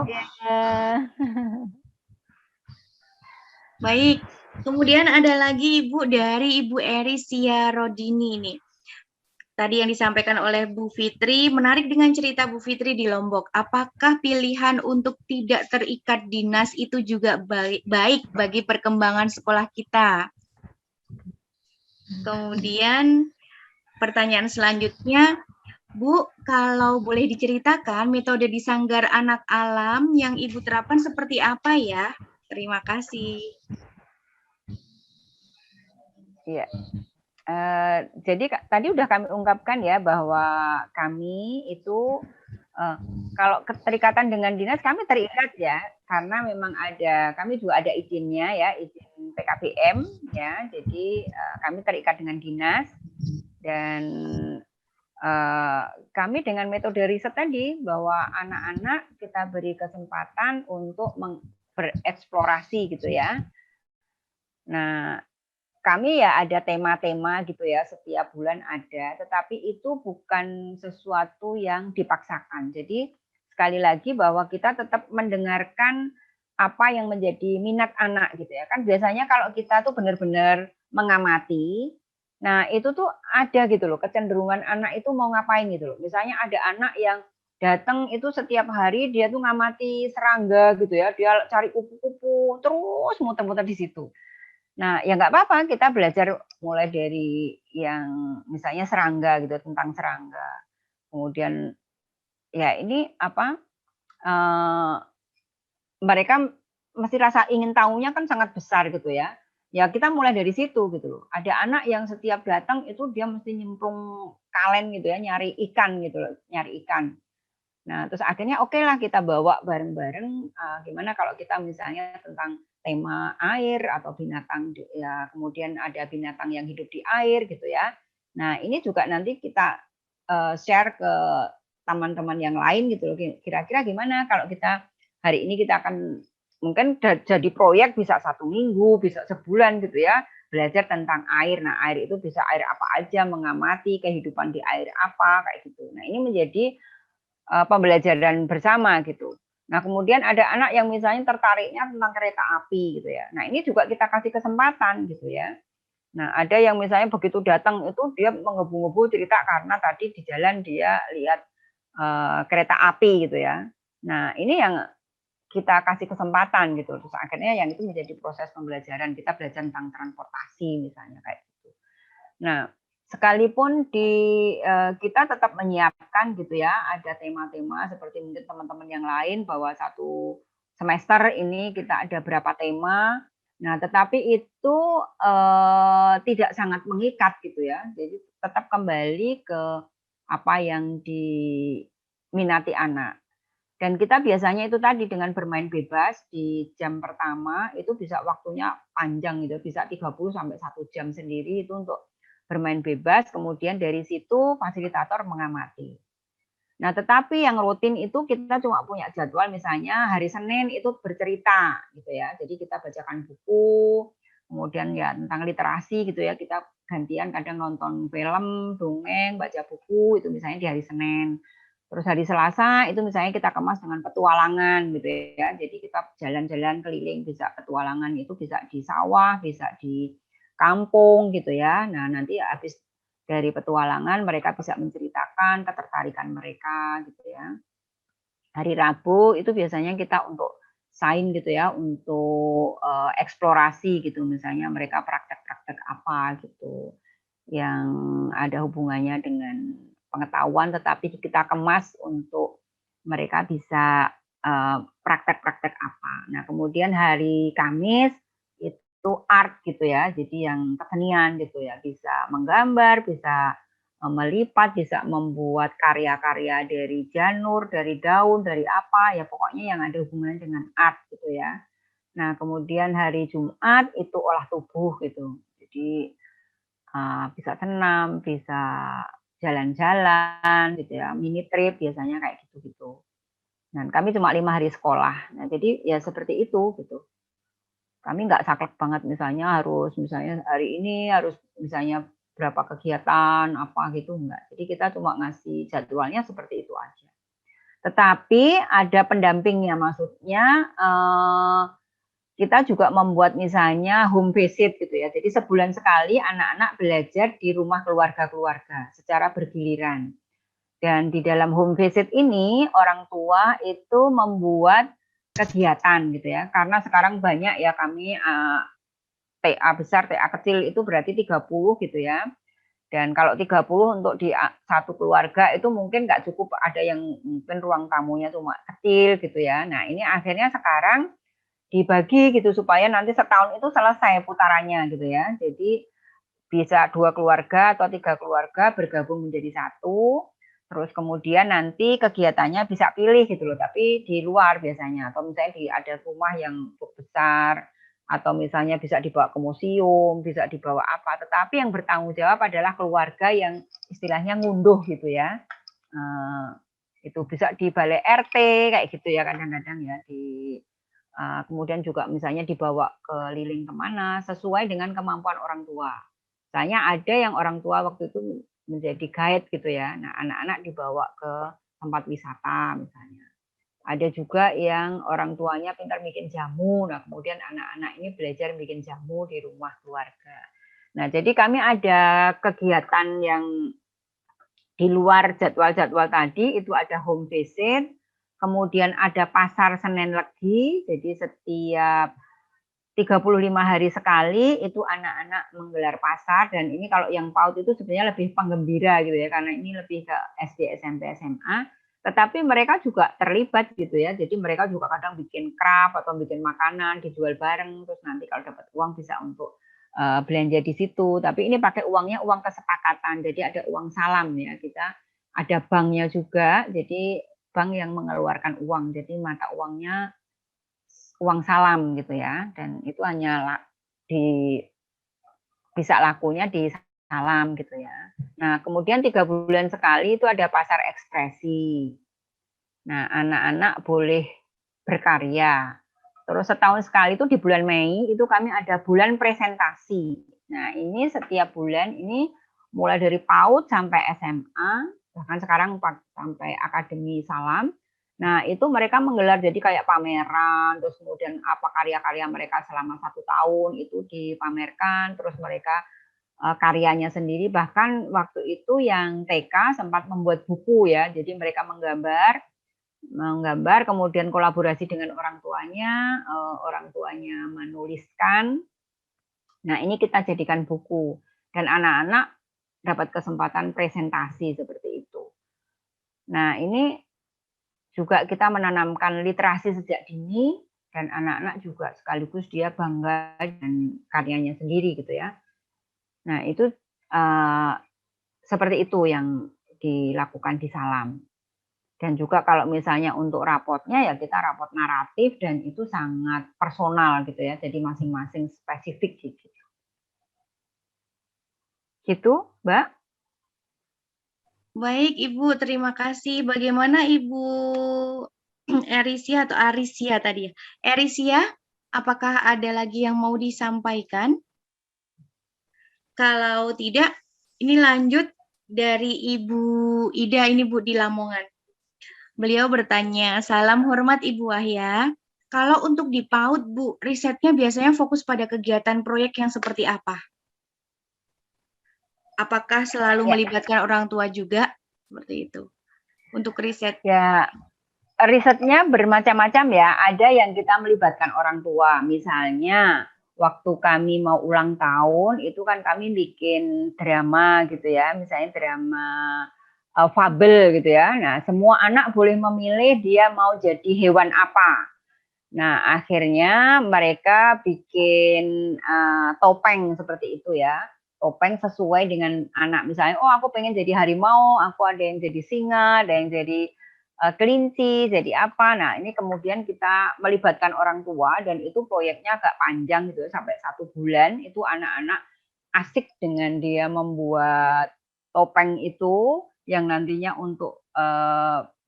Baik, kemudian ada lagi Ibu dari Ibu Erisia Rodini ini. Tadi yang disampaikan oleh Bu Fitri, menarik dengan cerita Bu Fitri di Lombok. Apakah pilihan untuk tidak terikat dinas itu juga baik bagi perkembangan sekolah kita? Kemudian pertanyaan selanjutnya, Bu, kalau boleh diceritakan metode di Sanggar Anak Alam yang Ibu terapkan seperti apa ya? Terima kasih. Iya. Jadi tadi udah kami ungkapkan ya bahwa kami itu kalau keterikatan dengan dinas kami terikat ya, karena memang kami juga ada izinnya ya, izin PKBM ya, jadi kami terikat dengan dinas dan kami dengan metode riset tadi bahwa anak-anak kita beri kesempatan untuk bereksplorasi gitu ya. Nah, kami ya ada tema-tema gitu ya, setiap bulan ada, tetapi itu bukan sesuatu yang dipaksakan. Jadi sekali lagi bahwa kita tetap mendengarkan apa yang menjadi minat anak gitu ya. Kan biasanya kalau kita tuh benar-benar mengamati, nah itu tuh ada gitu loh, kecenderungan anak itu mau ngapain gitu loh. Misalnya ada anak yang datang itu setiap hari dia tuh ngamati serangga gitu ya, dia cari kupu-kupu terus muter-muter di situ. Nah, ya nggak apa-apa, kita belajar mulai dari yang misalnya serangga gitu, tentang serangga. Kemudian ya ini apa, mereka mesti rasa ingin tahunya kan sangat besar gitu ya. Ya kita mulai dari situ gitu loh. Ada anak yang setiap datang itu dia mesti nyemplung kalen gitu ya, nyari ikan gitu loh, nyari ikan. Nah, terus akhirnya oke lah kita bawa bareng-bareng, gimana kalau kita misalnya tentang tema air atau binatang ya, kemudian ada binatang yang hidup di air gitu ya. Nah, ini juga nanti kita share ke teman-teman yang lain gitu loh. Kira-kira gimana kalau kita hari ini kita akan mungkin jadi proyek bisa 1 minggu, bisa sebulan gitu ya, belajar tentang air. Nah, air itu bisa air apa aja, mengamati kehidupan di air apa kayak gitu. Nah, ini menjadi pembelajaran bersama gitu. Nah, kemudian ada anak yang misalnya tertariknya tentang kereta api gitu ya. Nah, ini juga kita kasih kesempatan gitu ya. Nah, ada yang misalnya begitu datang itu dia menggebu-gebu cerita karena tadi di jalan dia lihat kereta api gitu ya. Nah, ini yang kita kasih kesempatan gitu. Terus akhirnya yang itu menjadi proses pembelajaran. Kita belajar tentang transportasi misalnya kayak gitu. Nah, sekalipun kita tetap menyiapkan gitu ya, ada tema-tema seperti mungkin teman-teman yang lain bahwa 1 semester ini kita ada berapa tema. Nah, tetapi itu tidak sangat mengikat gitu ya. Jadi tetap kembali ke apa yang diminati anak. Dan kita biasanya itu tadi dengan bermain bebas di jam pertama itu bisa waktunya panjang gitu, bisa 30 sampai 1 jam sendiri itu untuk bermain bebas, kemudian dari situ fasilitator mengamati. Nah, tetapi yang rutin itu kita cuma punya jadwal misalnya hari Senin itu bercerita gitu ya. Jadi kita bacakan buku, kemudian ya tentang literasi gitu ya, kita gantian kadang nonton film, dongeng, baca buku itu misalnya di hari Senin. Terus hari Selasa itu misalnya kita kemas dengan petualangan gitu ya. Jadi kita jalan-jalan keliling, bisa petualangan itu bisa di sawah, bisa di kampung gitu ya. Nah, nanti habis dari petualangan mereka bisa menceritakan ketertarikan mereka gitu ya. Hari Rabu itu biasanya kita untuk sain gitu ya, untuk eksplorasi gitu. Misalnya mereka praktek-praktek apa gitu yang ada hubungannya dengan pengetahuan, tetapi kita kemas untuk mereka bisa praktek-praktek apa. Nah, kemudian hari Kamis itu art gitu ya, jadi yang kesenian gitu ya, bisa menggambar, bisa melipat, bisa membuat karya-karya dari janur, dari daun, dari apa ya pokoknya yang ada hubungannya dengan art gitu ya. Nah, kemudian hari Jumat itu olah tubuh gitu. Jadi bisa senam, bisa jalan-jalan gitu ya, mini trip biasanya kayak gitu-gitu. Dan kami cuma 5 hari sekolah. Nah, jadi ya seperti itu gitu. Kami nggak saklek banget misalnya harus misalnya hari ini harus misalnya berapa kegiatan apa gitu enggak. Jadi kita cuma ngasih jadwalnya seperti itu aja. Tetapi ada pendampingnya, maksudnya kita juga membuat misalnya home visit gitu ya. Jadi sebulan sekali anak-anak belajar di rumah keluarga-keluarga secara bergiliran. Dan di dalam home visit ini orang tua itu membuat kegiatan gitu ya. Karena sekarang banyak ya kami TA besar, TA kecil itu berarti 30 gitu ya. Dan kalau 30 untuk di satu keluarga itu mungkin nggak cukup, ada yang mungkin ruang tamunya cuma kecil gitu ya. Nah, ini akhirnya sekarang dibagi gitu supaya nanti setahun itu selesai putarannya gitu ya. Jadi bisa 2 keluarga atau 3 keluarga bergabung menjadi satu, terus kemudian nanti kegiatannya bisa pilih gitu loh, tapi di luar biasanya atau misalnya ada rumah yang cukup besar atau misalnya bisa dibawa ke museum, bisa dibawa apa, tetapi yang bertanggung jawab adalah keluarga yang istilahnya ngunduh gitu ya. Itu bisa di balai RT kayak gitu ya kadang-kadang ya, kemudian juga misalnya dibawa keliling kemana sesuai dengan kemampuan orang tua. Misalnya ada yang orang tua waktu itu menjadi guide gitu ya. Nah, anak-anak dibawa ke tempat wisata misalnya. Ada juga yang orang tuanya pintar bikin jamu. Nah, kemudian anak-anak ini belajar bikin jamu di rumah keluarga. Nah, jadi kami ada kegiatan yang di luar jadwal-jadwal tadi, itu ada home visit, kemudian ada pasar Senin Legi, jadi setiap 35 hari sekali itu anak-anak menggelar pasar, dan ini kalau yang PAUD itu sebenarnya lebih penggembira gitu ya, karena ini lebih ke SD, SMP, SMA, tetapi mereka juga terlibat gitu ya, jadi mereka juga kadang bikin craft atau bikin makanan, dijual bareng, terus nanti kalau dapat uang bisa untuk belanja di situ, tapi ini pakai uangnya uang kesepakatan, jadi ada uang salam ya, kita ada banknya juga, jadi bank yang mengeluarkan uang, jadi mata uangnya uang salam gitu ya, dan itu hanya bisa lakunya di salam gitu ya. Nah, kemudian 3 bulan sekali itu ada pasar ekspresi. Nah, anak-anak boleh berkarya. Terus setahun sekali itu di bulan Mei itu kami ada bulan presentasi. Nah, ini setiap bulan ini mulai dari PAUD sampai SMA, bahkan sekarang sampai Akademi Salam. Nah, itu mereka menggelar jadi kayak pameran, terus kemudian apa karya-karya mereka selama 1 tahun itu dipamerkan, terus mereka karyanya sendiri, bahkan waktu itu yang TK sempat membuat buku ya, jadi mereka menggambar kemudian kolaborasi dengan orang tuanya menuliskan. Nah, ini kita jadikan buku dan anak-anak dapat kesempatan presentasi seperti itu. Nah, ini juga kita menanamkan literasi sejak dini dan anak-anak juga sekaligus dia bangga dengan karyanya sendiri gitu ya. Nah, itu seperti itu yang dilakukan di Salam. Dan juga kalau misalnya untuk rapotnya ya kita rapot naratif dan itu sangat personal gitu ya. Jadi masing-masing spesifik gitu. Gitu, Mbak? Baik, Ibu, terima kasih. Bagaimana Ibu Erisia atau Arisia tadi ya? Erisia, apakah ada lagi yang mau disampaikan? Kalau tidak, ini lanjut dari Ibu Ida, ini Bu di Lamongan. Beliau bertanya, salam hormat Ibu Wahya. Kalau untuk di PAUD, Bu, risetnya biasanya fokus pada kegiatan proyek yang seperti apa? Apakah selalu melibatkan orang tua juga? Seperti itu. Untuk riset. Ya, risetnya bermacam-macam ya. Ada yang kita melibatkan orang tua. Misalnya, waktu kami mau ulang tahun, itu kan kami bikin drama gitu ya. Misalnya drama fabel gitu ya. Nah, semua anak boleh memilih dia mau jadi hewan apa. Nah, akhirnya mereka bikin topeng seperti itu ya. Topeng sesuai dengan anak. Misalnya, oh aku pengen jadi harimau, aku ada yang jadi singa, ada yang jadi kelinci, jadi apa. Nah, ini kemudian kita melibatkan orang tua dan itu proyeknya agak panjang gitu sampai 1 bulan. Itu anak-anak asik dengan dia membuat topeng itu yang nantinya untuk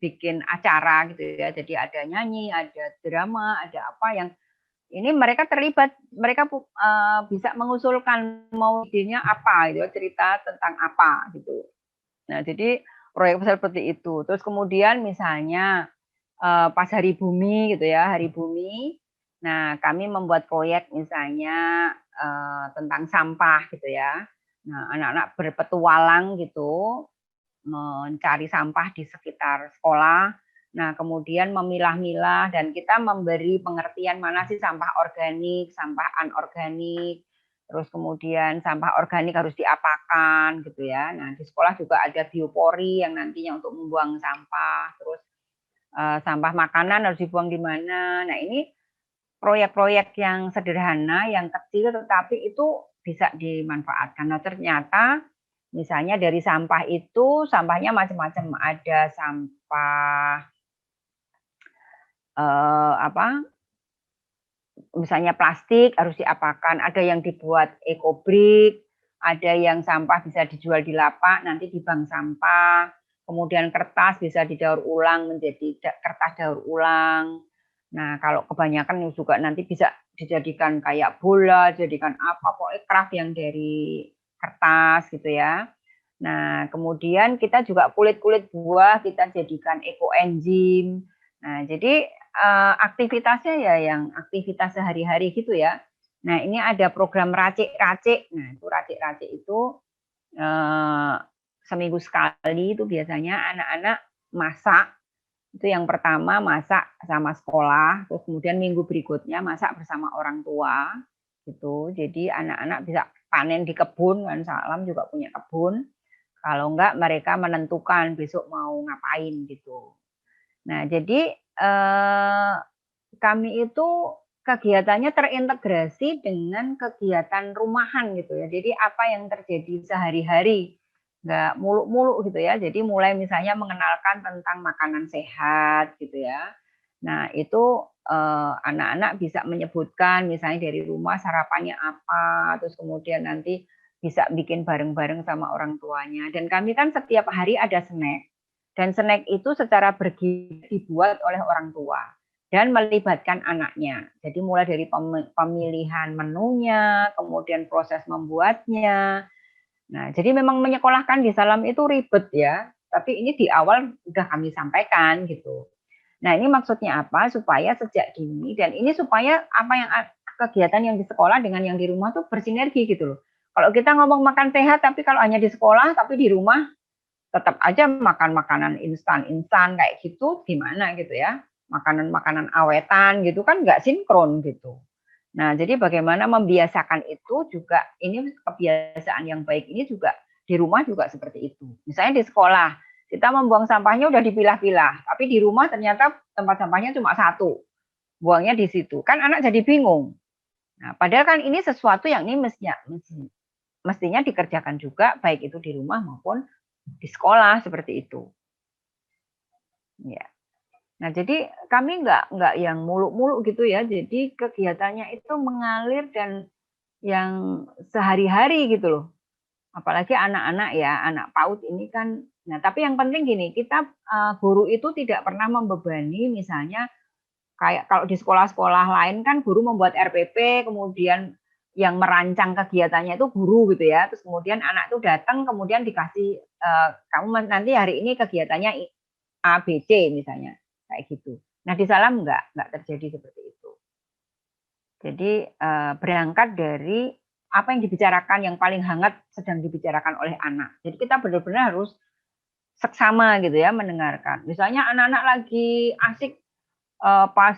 bikin acara gitu ya. Jadi ada nyanyi, ada drama, ada apa yang ini mereka terlibat, mereka bisa mengusulkan mau idenya apa gitu, cerita tentang apa gitu. Nah, jadi proyek besar seperti itu. Terus kemudian misalnya pas Hari Bumi gitu ya, Hari Bumi. Nah, kami membuat proyek misalnya tentang sampah gitu ya. Nah, anak-anak berpetualang gitu mencari sampah di sekitar sekolah. Nah, kemudian memilah-milah dan kita memberi pengertian mana sih sampah organik, sampah anorganik, terus kemudian sampah organik harus diapakan gitu ya. Nah, di sekolah juga ada biopori yang nantinya untuk membuang sampah, terus sampah makanan harus dibuang di mana. Nah, ini proyek-proyek yang sederhana, yang kecil tetapi itu bisa dimanfaatkan. Nah, ternyata misalnya dari sampah itu, sampahnya macam-macam. Ada sampah misalnya plastik harus diapakan, ada yang dibuat ekobrik, ada yang sampah bisa dijual di lapak, nanti di bank sampah. Kemudian kertas bisa didaur ulang menjadi kertas daur ulang. Nah, kalau kebanyakan juga nanti bisa dijadikan kayak bola, jadikan apa, pokoknya craft yang dari kertas gitu ya. Nah, kemudian kita juga kulit-kulit buah kita jadikan ekoenzim. Nah, jadi aktivitasnya ya yang aktivitas sehari-hari gitu ya. Nah, ini ada program racik-racik. Nah, itu racik-racik itu seminggu sekali itu biasanya anak-anak masak. Itu yang pertama masak sama sekolah, terus kemudian minggu berikutnya masak bersama orang tua gitu. Jadi anak-anak bisa panen di kebun kan, Salam juga punya kebun. Kalau enggak mereka menentukan besok mau ngapain gitu. Nah, jadi kami itu kegiatannya terintegrasi dengan kegiatan rumahan gitu ya. Jadi apa yang terjadi sehari-hari, nggak muluk-muluk gitu ya. Jadi mulai misalnya mengenalkan tentang makanan sehat gitu ya. Nah, itu anak-anak bisa menyebutkan misalnya dari rumah sarapannya apa, terus kemudian nanti bisa bikin bareng-bareng sama orang tuanya. Dan kami kan setiap hari ada snack, dan snack itu secara bergizi dibuat oleh orang tua dan melibatkan anaknya. Jadi mulai dari pemilihan menunya, kemudian proses membuatnya. Nah, jadi memang menyekolahkan di Salam itu ribet ya, tapi ini di awal udah kami sampaikan gitu. Nah, ini maksudnya apa? Supaya sejak dini, dan ini supaya apa yang kegiatan yang di sekolah dengan yang di rumah tuh bersinergi gitu loh. Kalau kita ngomong makan sehat, tapi kalau hanya di sekolah, tapi di rumah tetap aja makan makanan instan kayak gitu, gimana gitu ya? Makanan-makanan awetan gitu kan nggak sinkron gitu. Nah, jadi bagaimana membiasakan itu juga, ini kebiasaan yang baik ini juga di rumah juga seperti itu. Misalnya di sekolah, kita membuang sampahnya udah dipilah-pilah, tapi di rumah ternyata tempat sampahnya cuma satu, buangnya di situ. Kan anak jadi bingung. Nah, padahal kan ini sesuatu yang ini mestinya dikerjakan juga, baik itu di rumah maupun di sekolah seperti itu. Ya. Nah, jadi kami nggak yang muluk-muluk gitu ya. Jadi kegiatannya itu mengalir dan yang sehari-hari gitu loh. Apalagi anak-anak ya, anak PAUD ini kan. Nah, tapi yang penting gini, kita guru itu tidak pernah membebani misalnya kayak kalau di sekolah-sekolah lain kan guru membuat RPP, kemudian yang merancang kegiatannya itu guru gitu ya. Terus kemudian anak itu datang kemudian dikasih kamu nanti hari ini kegiatannya A, B, C misalnya kayak gitu. Nah, di Salam enggak terjadi seperti itu. Jadi berangkat dari apa yang dibicarakan yang paling hangat sedang dibicarakan oleh anak. Jadi kita benar-benar harus seksama gitu ya mendengarkan. Misalnya anak-anak lagi asik pas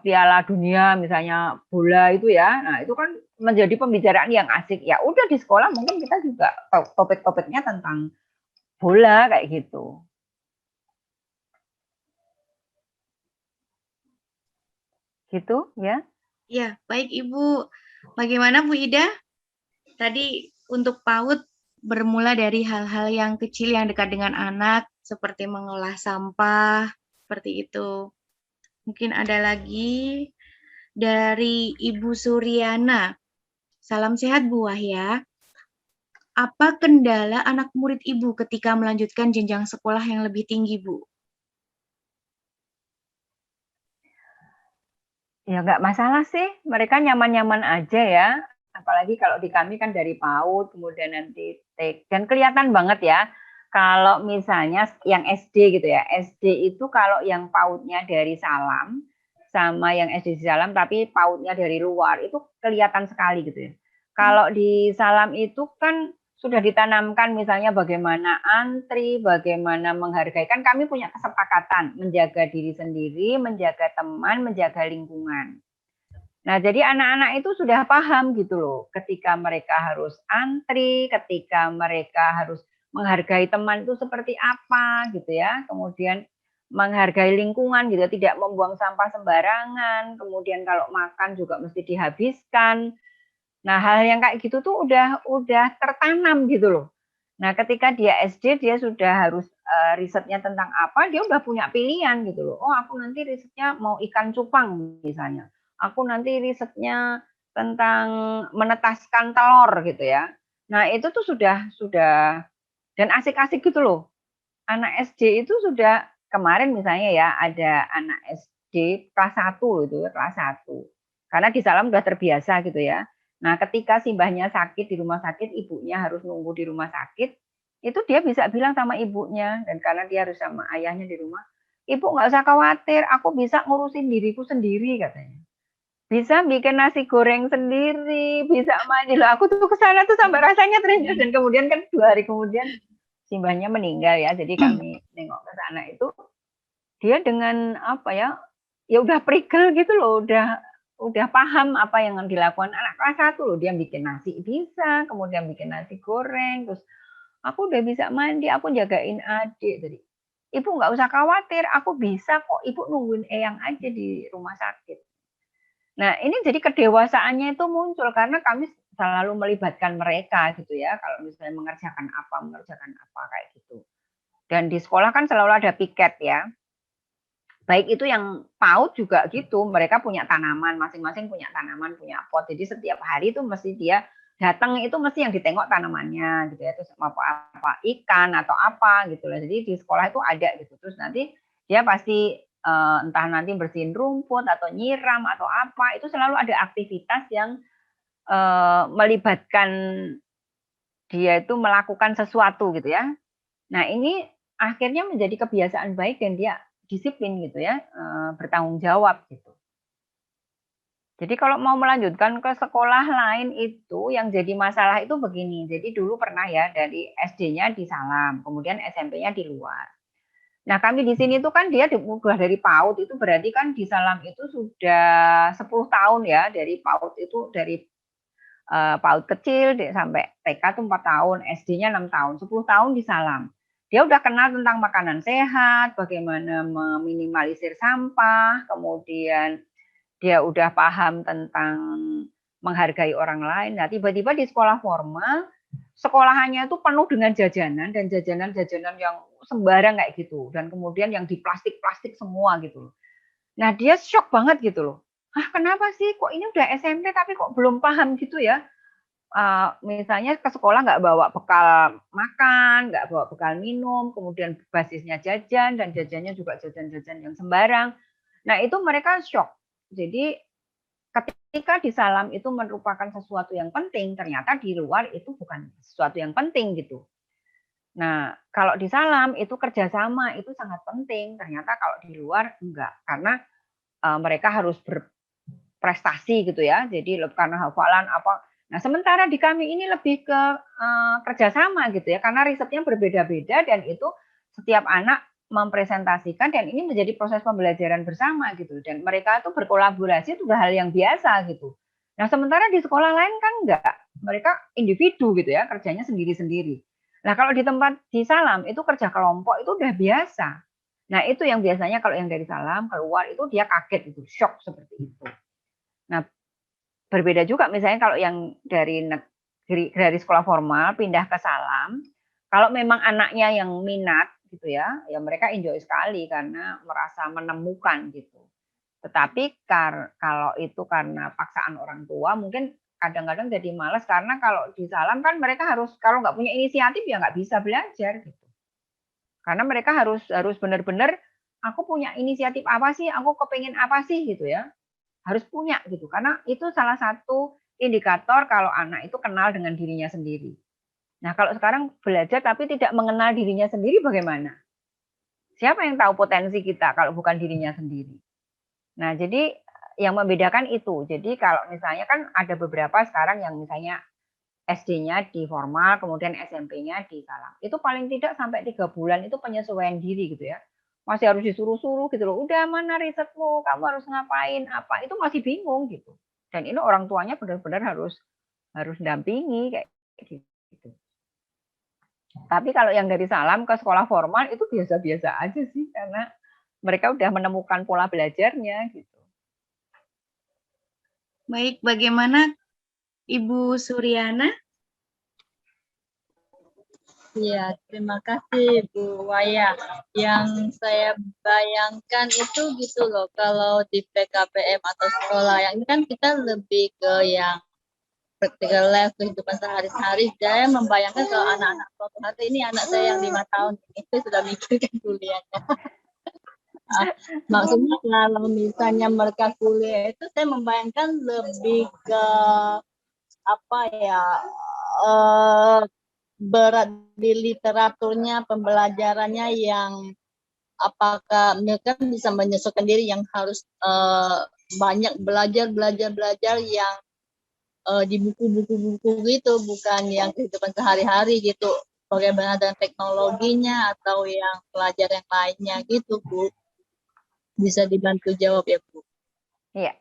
Piala Dunia misalnya bola itu ya. Nah, itu kan menjadi pembicaraan yang asik. Ya udah di sekolah mungkin kita juga topik-topiknya tentang bola kayak gitu. Gitu ya. Ya, baik Ibu. Bagaimana Bu Ida? Tadi untuk PAUD bermula dari hal-hal yang kecil yang dekat dengan anak, seperti mengolah sampah, seperti itu. Mungkin ada lagi dari Ibu Suryana. Salam sehat Bu Wahya. Apa kendala anak murid Ibu ketika melanjutkan jenjang sekolah yang lebih tinggi, Bu? Ya nggak masalah sih, mereka nyaman-nyaman aja ya. Apalagi kalau di kami kan dari PAUD, kemudian nanti TK, dan kelihatan banget ya, kalau misalnya yang SD gitu ya, SD itu kalau yang PAUD-nya dari Salam, sama yang SD di Salam, tapi PAUD-nya dari luar, itu kelihatan sekali gitu ya. Kalau di Salam itu kan sudah ditanamkan misalnya bagaimana antri, bagaimana menghargai. Kan kami punya kesepakatan menjaga diri sendiri, menjaga teman, menjaga lingkungan. Nah, jadi anak-anak itu sudah paham gitu loh, ketika mereka harus antri, ketika mereka harus menghargai teman itu seperti apa gitu ya. Kemudian menghargai lingkungan gitu, tidak membuang sampah sembarangan. Kemudian kalau makan juga mesti dihabiskan. Nah, hal yang kayak gitu tuh udah tertanam gitu loh. Nah, ketika dia SD dia sudah harus risetnya tentang apa, dia udah punya pilihan gitu loh. Oh, aku nanti risetnya mau ikan cupang misalnya. Aku nanti risetnya tentang menetaskan telur gitu ya. Nah, itu tuh sudah dan asik-asik gitu loh. Anak SD itu sudah kemarin misalnya ya ada anak SD kelas 1 itu ya, kelas 1. Karena di Salam udah terbiasa gitu ya. Nah, ketika simbahnya sakit di rumah sakit, ibunya harus nunggu di rumah sakit, itu dia bisa bilang sama ibunya, dan karena dia harus sama ayahnya di rumah, ibu nggak usah khawatir, aku bisa ngurusin diriku sendiri katanya. Bisa bikin nasi goreng sendiri, bisa mandi loh. Aku tuh kesana tuh sampai rasanya teringat, dan kemudian kan 2 hari kemudian simbahnya meninggal ya. Jadi kami nengok ke sana itu dia dengan apa ya? Ya udah prigel gitu loh, udah paham apa yang dilakukan anak kelas 1 loh. Dia bikin nasi bisa, kemudian bikin nasi goreng, terus aku udah bisa mandi, aku jagain adik. Jadi ibu nggak usah khawatir, aku bisa kok. Ibu nungguin Eyang aja di rumah sakit. Nah, ini jadi kedewasaannya itu muncul karena kami selalu melibatkan mereka gitu ya. Kalau misalnya mengerjakan apa kayak gitu. Dan di sekolah kan selalu ada piket ya. Baik itu yang PAUD juga gitu, mereka punya tanaman, masing-masing punya tanaman, punya pot. Jadi setiap hari itu mesti dia datang itu mesti yang ditengok tanamannya gitu ya, terus apa ikan atau apa gitu lah. Jadi di sekolah itu ada gitu. Terus nanti dia pasti entah nanti bersihin rumput atau nyiram atau apa, itu selalu ada aktivitas yang melibatkan dia itu melakukan sesuatu gitu ya. Nah, ini akhirnya menjadi kebiasaan baik dan dia disiplin gitu ya, bertanggung jawab gitu. Jadi kalau mau melanjutkan ke sekolah lain itu yang jadi masalah itu begini. Jadi dulu pernah ya dari SD-nya di Salam, kemudian SMP-nya di luar. Nah, kami di sini tuh kan dia udah dari PAUD itu berarti kan di Salam itu sudah 10 tahun ya, dari PAUD itu dari PAUD kecil sampai TK tuh 4 tahun, SD-nya 6 tahun, 10 tahun di Salam. Dia udah kenal tentang makanan sehat, bagaimana meminimalisir sampah, kemudian dia udah paham tentang menghargai orang lain. Nah, tiba-tiba di sekolah formal, sekolahannya itu penuh dengan jajanan dan jajanan-jajanan yang sembarang kayak gitu. Dan kemudian yang di plastik-plastik semua gitu. Nah, dia shock banget gitu loh. Ah, kenapa sih kok ini udah SMP tapi kok belum paham gitu ya? Misalnya ke sekolah nggak bawa bekal makan, nggak bawa bekal minum, kemudian basisnya jajan dan jajannya juga jajan-jajan yang sembarang. Nah, itu mereka shock. Jadi ketika di Salam itu merupakan sesuatu yang penting, ternyata di luar itu bukan sesuatu yang penting gitu. Nah, kalau di Salam itu kerjasama itu sangat penting. Ternyata kalau di luar enggak, karena mereka harus berprestasi gitu ya. Jadi karena hafalan apa. Nah, sementara di kami ini lebih ke kerjasama gitu ya, karena risetnya berbeda-beda dan itu setiap anak mempresentasikan dan ini menjadi proses pembelajaran bersama gitu dan mereka itu berkolaborasi itu udah hal yang biasa gitu. Nah, sementara di sekolah lain kan enggak, mereka individu gitu ya, kerjanya sendiri-sendiri. Nah, kalau di tempat di Salam itu kerja kelompok itu udah biasa. Nah, itu yang biasanya kalau yang dari Salam keluar itu dia kaget itu, shock seperti itu. Nah, berbeda juga misalnya kalau yang dari sekolah formal pindah ke Salam, kalau memang anaknya yang minat gitu ya, ya mereka enjoy sekali karena merasa menemukan gitu. Tetapi kalau itu karena paksaan orang tua, mungkin kadang-kadang jadi malas karena kalau di Salam kan mereka harus kalau nggak punya inisiatif ya nggak bisa belajar gitu. Karena mereka harus harus benar-benar aku punya inisiatif apa sih, aku kepengen apa sih gitu ya. Harus punya gitu, karena itu salah satu indikator kalau anak itu kenal dengan dirinya sendiri. Nah, kalau sekarang belajar tapi tidak mengenal dirinya sendiri bagaimana? Siapa yang tahu potensi kita kalau bukan dirinya sendiri? Nah, jadi yang membedakan itu. Jadi kalau misalnya kan ada beberapa sekarang yang misalnya SD-nya di formal, kemudian SMP-nya di Salam. Itu paling tidak sampai 3 bulan itu penyesuaian diri gitu ya. Masih harus disuruh-suruh gitu loh. Udah mana risetmu, kamu harus ngapain, apa. Itu masih bingung gitu. Dan ini orang tuanya benar-benar harus dampingi kayak gitu. Tapi kalau yang dari Salam ke sekolah formal itu biasa-biasa aja sih karena mereka udah menemukan pola belajarnya gitu. Baik, bagaimana Ibu Suryana? Ya, terima kasih Bu Waya. Yang saya bayangkan itu gitu loh, kalau di PKPM atau sekolah yang ini kan kita lebih ke yang practical life, kehidupan sehari-hari. Saya membayangkan kalau anak-anak suatu hari ini anak saya yang 5 tahun itu sudah mikirkan kuliahnya. Maksudnya kalau misalnya mereka kuliah itu saya membayangkan lebih ke apa ya, berat di literaturnya, pembelajarannya yang apakah mereka bisa menyesuaikan diri yang harus banyak belajar yang di buku-buku gitu, bukan yang kehidupan sehari-hari gitu, bagaimana dengan teknologinya atau yang pelajaran yang lainnya gitu Bu. Bisa dibantu jawab ya Bu? Iya.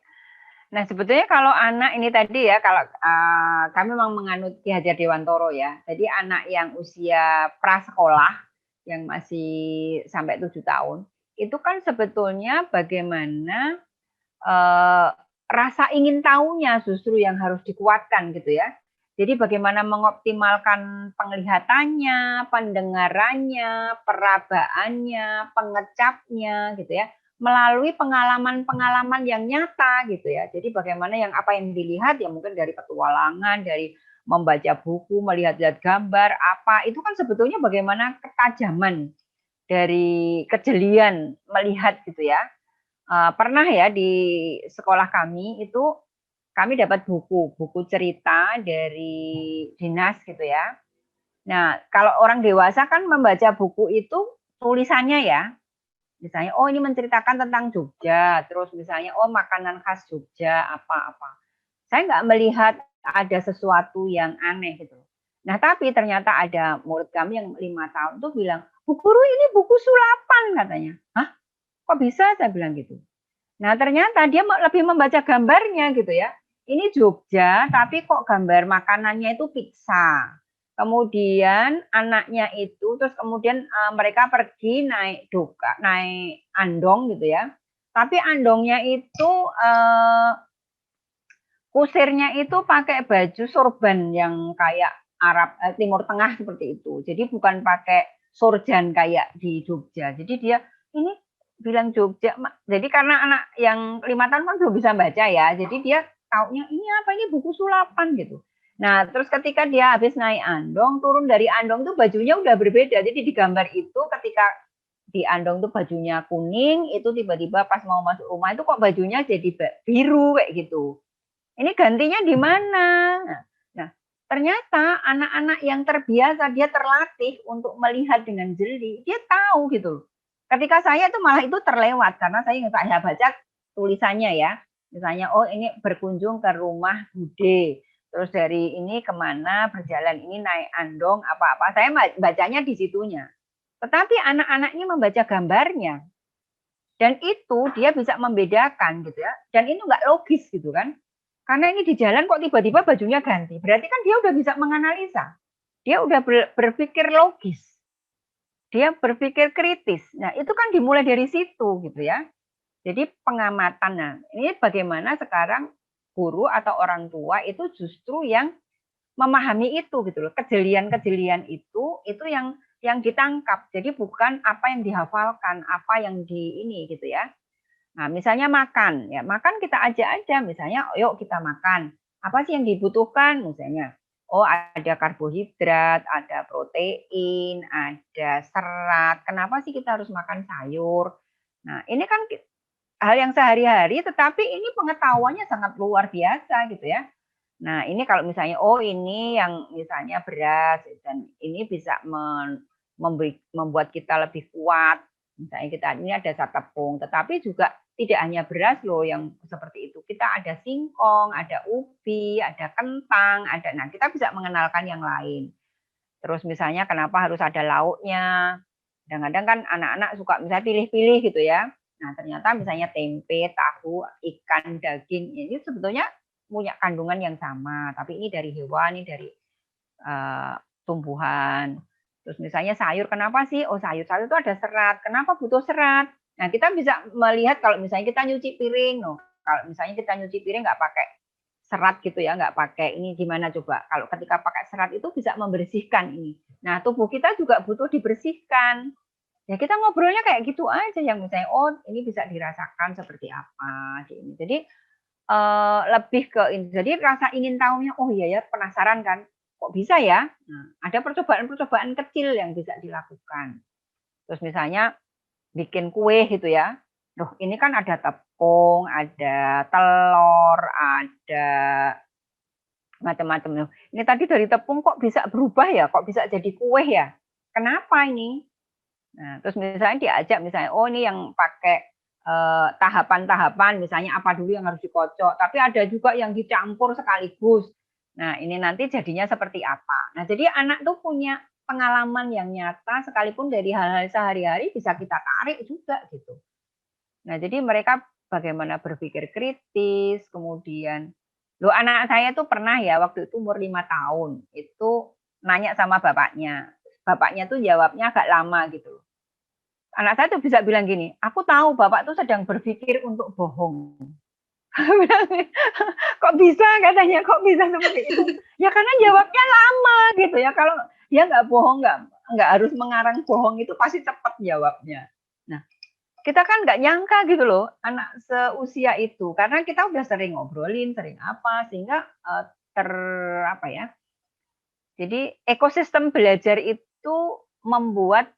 Nah, sebetulnya kalau anak ini tadi ya, kalau kami memang menganut Ki Hajar Dewantoro ya. Jadi anak yang usia prasekolah yang masih sampai 7 tahun, itu kan sebetulnya bagaimana rasa ingin tahunya justru yang harus dikuatkan gitu ya. Jadi bagaimana mengoptimalkan penglihatannya, pendengarannya, perabaannya, pengecapnya gitu ya. melalui pengalaman-pengalaman yang nyata gitu ya. Jadi bagaimana yang apa yang dilihat ya mungkin dari petualangan, dari membaca buku, melihat-lihat gambar, apa itu kan sebetulnya bagaimana ketajaman dari kejelian melihat gitu ya. Pernah ya di sekolah kami itu kami dapat buku cerita dari dinas gitu ya. Nah, kalau orang dewasa kan membaca buku itu tulisannya ya. Misalnya, oh ini menceritakan tentang Jogja, terus misalnya, oh makanan khas Jogja, apa-apa. Saya nggak melihat ada sesuatu yang aneh gitu. Nah, tapi ternyata ada murid kami yang 5 tahun tuh bilang, Bu Guru ini buku sulapan katanya. Hah? Kok bisa? Saya bilang gitu. Nah, ternyata dia lebih membaca gambarnya gitu ya. Ini Jogja, tapi kok gambar makanannya itu pizza. Kemudian anaknya itu, terus kemudian mereka pergi naik naik andong gitu ya. Tapi andongnya itu kusirnya itu pakai baju sorban yang kayak Arab Timur Tengah seperti itu. Jadi bukan pakai sorjan kayak di Jogja. Jadi dia ini bilang Jogja. Jadi karena anak yang 5 tahun kan belum bisa baca ya. Jadi dia taunya ini apa, ini buku sulapan gitu. Nah, terus ketika dia habis naik andong, turun dari andong tuh bajunya udah berbeda. Jadi di gambar itu ketika di andong tuh bajunya kuning, itu tiba-tiba pas mau masuk rumah itu kok bajunya jadi biru kayak gitu. Ini gantinya di mana? Nah, ternyata anak-anak yang terbiasa, dia terlatih untuk melihat dengan jeli, dia tahu gitu. Ketika saya itu malah itu terlewat karena saya baca tulisannya ya. Misalnya, oh ini berkunjung ke rumah Bude. Terus dari ini kemana berjalan, ini naik andong apa-apa. Saya bacanya di situnya. Tetapi anak-anaknya membaca gambarnya. Dan itu dia bisa membedakan gitu ya. Dan itu nggak logis gitu kan. Karena ini di jalan kok tiba-tiba bajunya ganti. Berarti kan dia udah bisa menganalisa. Dia udah berpikir logis. Dia berpikir kritis. Nah itu kan dimulai dari situ gitu ya. Jadi pengamatan. Nah ini bagaimana sekarang guru atau orang tua itu justru yang memahami itu gitu loh. Kejelian-kejelian itu yang ditangkap. Jadi bukan apa yang dihafalkan, apa yang di ini gitu ya. Nah, misalnya makan, ya makan kita ajak aja, misalnya, yuk kita makan. Apa sih yang dibutuhkan, misalnya? Oh, ada karbohidrat, ada protein, ada serat. Kenapa sih kita harus makan sayur? Nah, ini kan hal yang sehari-hari, tetapi ini pengetahuannya sangat luar biasa gitu ya. Nah, ini kalau misalnya, oh ini yang misalnya beras, dan ini bisa membuat kita lebih kuat. Misalnya kita ini ada zat tepung, tetapi juga tidak hanya beras loh yang seperti itu. Kita ada singkong, ada ubi, ada kentang, nah kita bisa mengenalkan yang lain. Terus misalnya kenapa harus ada lauknya? Kadang-kadang kan anak-anak suka misalnya pilih-pilih gitu ya. Nah, ternyata misalnya tempe, tahu, ikan, daging, ini sebetulnya punya kandungan yang sama, tapi ini dari hewan, ini dari tumbuhan. Terus misalnya sayur, kenapa sih? Oh, sayur-sayur itu ada serat. Kenapa butuh serat? Nah, kita bisa melihat kalau misalnya kita nyuci piring, kalau misalnya kita nyuci piring nggak pakai serat gitu ya, nggak pakai ini gimana coba? Kalau ketika pakai serat itu bisa membersihkan ini. Nah, tubuh kita juga butuh dibersihkan. Ya kita ngobrolnya kayak gitu aja, yang misalnya, oh ini bisa dirasakan seperti apa. Jadi lebih ke ini. Jadi rasa ingin tahunya, oh iya ya, penasaran kan, kok bisa ya? Nah, ada percobaan-percobaan kecil yang bisa dilakukan. Terus misalnya bikin kue gitu ya. Loh, ini kan ada tepung, ada telur, ada macam-macam. Ini tadi dari tepung kok bisa berubah ya? Kok bisa jadi kue ya? Kenapa ini? Nah, terus misalnya diajak misalnya, oh ini yang pakai tahapan-tahapan, misalnya apa dulu yang harus dikocok, tapi ada juga yang dicampur sekaligus. Nah, ini nanti jadinya seperti apa. Nah, jadi anak tuh punya pengalaman yang nyata, sekalipun dari hal-hal sehari-hari bisa kita tarik juga gitu. Nah, jadi mereka bagaimana berpikir kritis, kemudian, loh anak saya tuh pernah ya, waktu itu umur 5 tahun, itu nanya sama bapaknya. Bapaknya tuh jawabnya agak lama gitu. Anak saya tuh bisa bilang gini, aku tahu bapak tuh sedang berpikir untuk bohong. Kok bisa katanya, kok bisa seperti itu? Ya karena jawabnya lama gitu ya. Kalau dia nggak bohong, nggak harus mengarang bohong itu pasti cepat jawabnya. Nah, kita kan nggak nyangka gitu loh anak seusia itu, karena kita udah sering ngobrolin, sering apa, sehingga apa ya, jadi ekosistem belajar itu membuat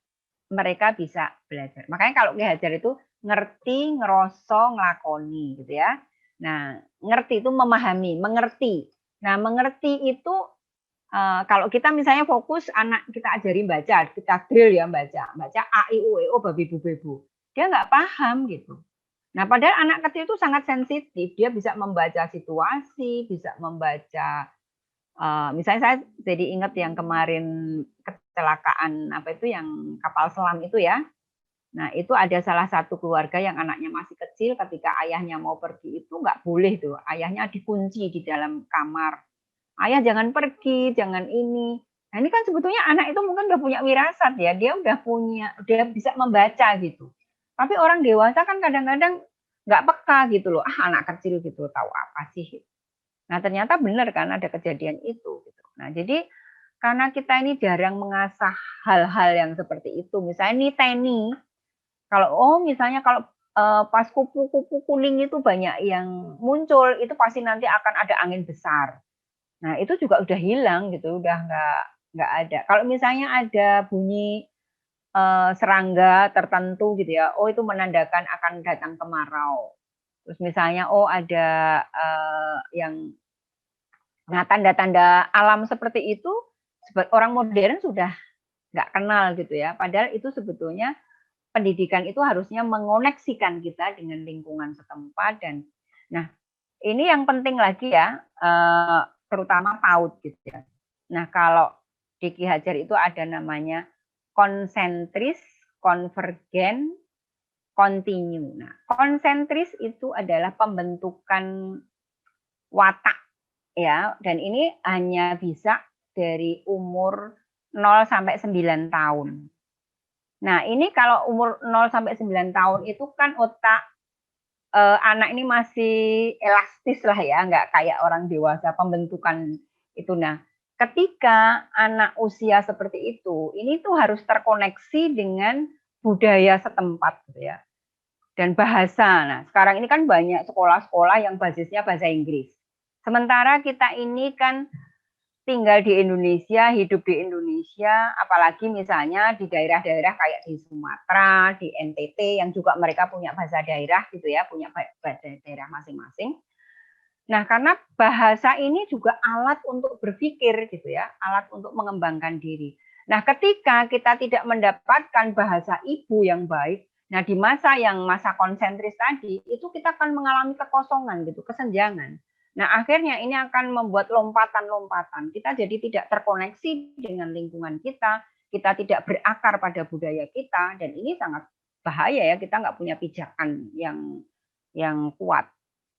mereka bisa belajar. Makanya kalau Ki Hajar itu ngerti, ngeroso, ngelakoni gitu ya. Nah, ngerti itu memahami, mengerti. Nah, mengerti itu kalau kita misalnya fokus anak kita ajari baca, kita drill ya baca A I U E O babi bu bebu. Dia nggak paham gitu. Nah, padahal anak kecil itu sangat sensitif, dia bisa membaca situasi, bisa membaca misalnya saya jadi ingat yang kemarin kecelakaan apa itu yang kapal selam itu ya. Nah, itu ada salah satu keluarga yang anaknya masih kecil ketika ayahnya mau pergi itu nggak boleh tuh. Ayahnya dikunci di dalam kamar. Ayah jangan pergi, jangan ini. Nah, ini kan sebetulnya anak itu mungkin udah punya wirasat ya. Dia udah bisa membaca gitu. Tapi orang dewasa kan kadang-kadang nggak peka gitu loh. Ah, anak kecil gitu tahu apa sih? Nah, ternyata benar kan ada kejadian itu gitu. Nah, jadi karena kita ini jarang mengasah hal-hal yang seperti itu. Misalnya niteni, misalnya kalau pas kupu-kupu kuning itu banyak yang muncul, itu pasti nanti akan ada angin besar. Nah, itu juga udah hilang gitu, udah nggak ada. Kalau misalnya ada bunyi serangga tertentu gitu ya, oh itu menandakan akan datang kemarau. Terus misalnya ada yang tanda-tanda alam seperti itu, orang modern sudah nggak kenal gitu ya. Padahal itu sebetulnya pendidikan itu harusnya mengoneksikan kita dengan lingkungan setempat nah ini yang penting lagi ya, terutama PAUD gitu ya. Nah kalau di Ki Hajar itu ada namanya konsentris, konvergen, kontinu. Nah konsentris itu adalah pembentukan watak ya, dan ini hanya bisa dari umur 0 sampai 9 tahun. Nah, ini kalau umur 0 sampai 9 tahun itu kan otak anak ini masih elastis lah ya, nggak kayak orang dewasa pembentukan itu. Nah, ketika anak usia seperti itu, ini tuh harus terkoneksi dengan budaya setempat gitu ya. Dan bahasa. Nah, sekarang ini kan banyak sekolah-sekolah yang basisnya bahasa Inggris. Sementara kita ini kan tinggal di Indonesia, hidup di Indonesia, apalagi misalnya di daerah-daerah kayak di Sumatera, di NTT yang juga mereka punya bahasa daerah gitu ya, punya bahasa daerah masing-masing. Nah, karena bahasa ini juga alat untuk berpikir gitu ya, alat untuk mengembangkan diri. Nah, ketika kita tidak mendapatkan bahasa ibu yang baik, nah di masa konsentris tadi, itu kita akan mengalami kekosongan gitu, kesenjangan. Nah, akhirnya ini akan membuat lompatan-lompatan. Kita jadi tidak terkoneksi dengan lingkungan kita tidak berakar pada budaya kita, dan ini sangat bahaya ya, kita nggak punya pijakan yang kuat.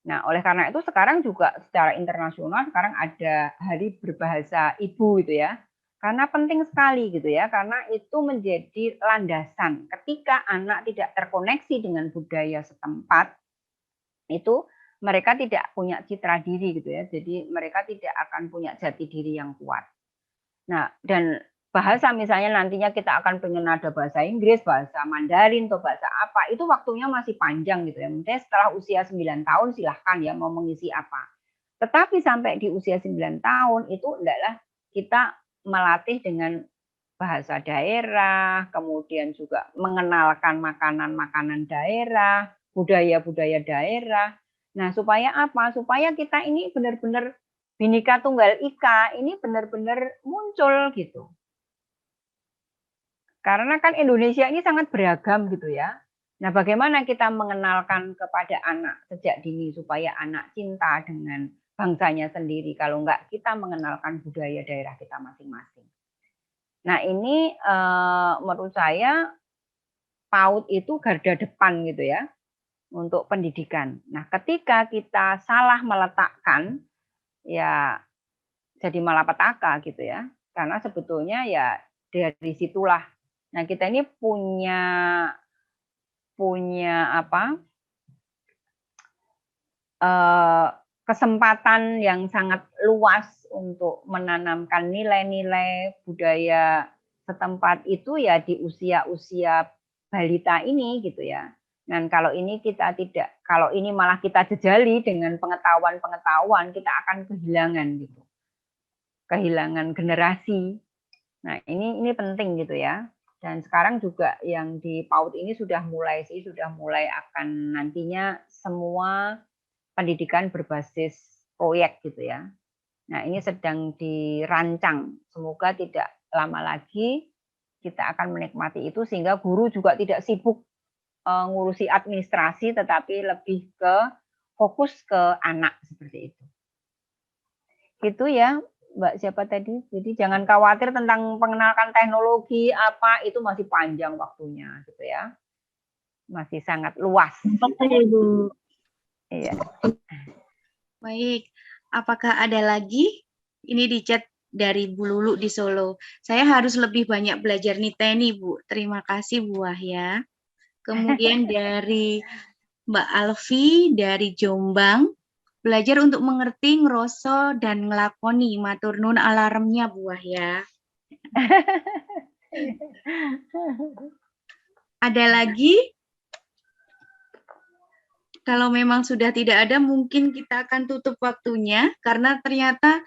Nah, oleh karena itu sekarang juga secara internasional sekarang ada hari berbahasa ibu gitu ya. Karena penting sekali gitu ya, karena itu menjadi landasan ketika anak tidak terkoneksi dengan budaya setempat, itu mereka tidak punya citra diri gitu ya. Jadi mereka tidak akan punya jati diri yang kuat. Nah, dan bahasa misalnya nantinya kita akan pengen ada bahasa Inggris, bahasa Mandarin, atau bahasa apa, itu waktunya masih panjang gitu ya. Mungkin setelah usia 9 tahun silahkan ya mau mengisi apa. Tetapi sampai di usia 9 tahun itu adalah kita melatih dengan bahasa daerah, kemudian juga mengenalkan makanan-makanan daerah, budaya-budaya daerah. Nah, supaya apa? Supaya kita ini benar-benar Bhinneka Tunggal Ika ini benar-benar muncul gitu. Karena kan Indonesia ini sangat beragam gitu ya. Nah, bagaimana kita mengenalkan kepada anak sejak dini supaya anak cinta dengan bangsanya sendiri, kalau enggak kita mengenalkan budaya daerah kita masing-masing. Nah, ini menurut saya PAUD itu garda depan gitu ya untuk pendidikan. Nah, ketika kita salah meletakkan ya jadi malapetaka gitu ya. Karena sebetulnya ya dari situlah. Nah, kita ini punya kesempatan yang sangat luas untuk menanamkan nilai-nilai budaya setempat itu ya di usia-usia balita ini gitu ya. Dan kalau ini kita tidak, kalau ini malah kita jejali dengan pengetahuan-pengetahuan, kita akan kehilangan gitu. Kehilangan generasi. Nah, ini penting gitu ya. Dan sekarang juga yang di PAUD ini sudah mulai akan nantinya semua pendidikan berbasis proyek gitu ya. Nah, ini sedang dirancang. Semoga tidak lama lagi kita akan menikmati itu sehingga guru juga tidak sibuk ngurusi administrasi tetapi lebih ke fokus ke anak seperti itu. Gitu ya, Mbak siapa tadi? Jadi jangan khawatir tentang mengenalkan teknologi apa itu masih panjang waktunya gitu ya. Masih sangat luas. Ibu. Iya. Baik, apakah ada lagi? Ini di chat dari Bu Lulu di Solo. Saya harus lebih banyak belajar niteni, Bu. Terima kasih Bu Wahya. Kemudian dari Mbak Alfi dari Jombang. Belajar untuk mengerti, ngeroso, dan ngelakoni. Matur nun alarmnya, Bu Wahya. Ada lagi? Kalau memang sudah tidak ada, mungkin kita akan tutup waktunya, karena ternyata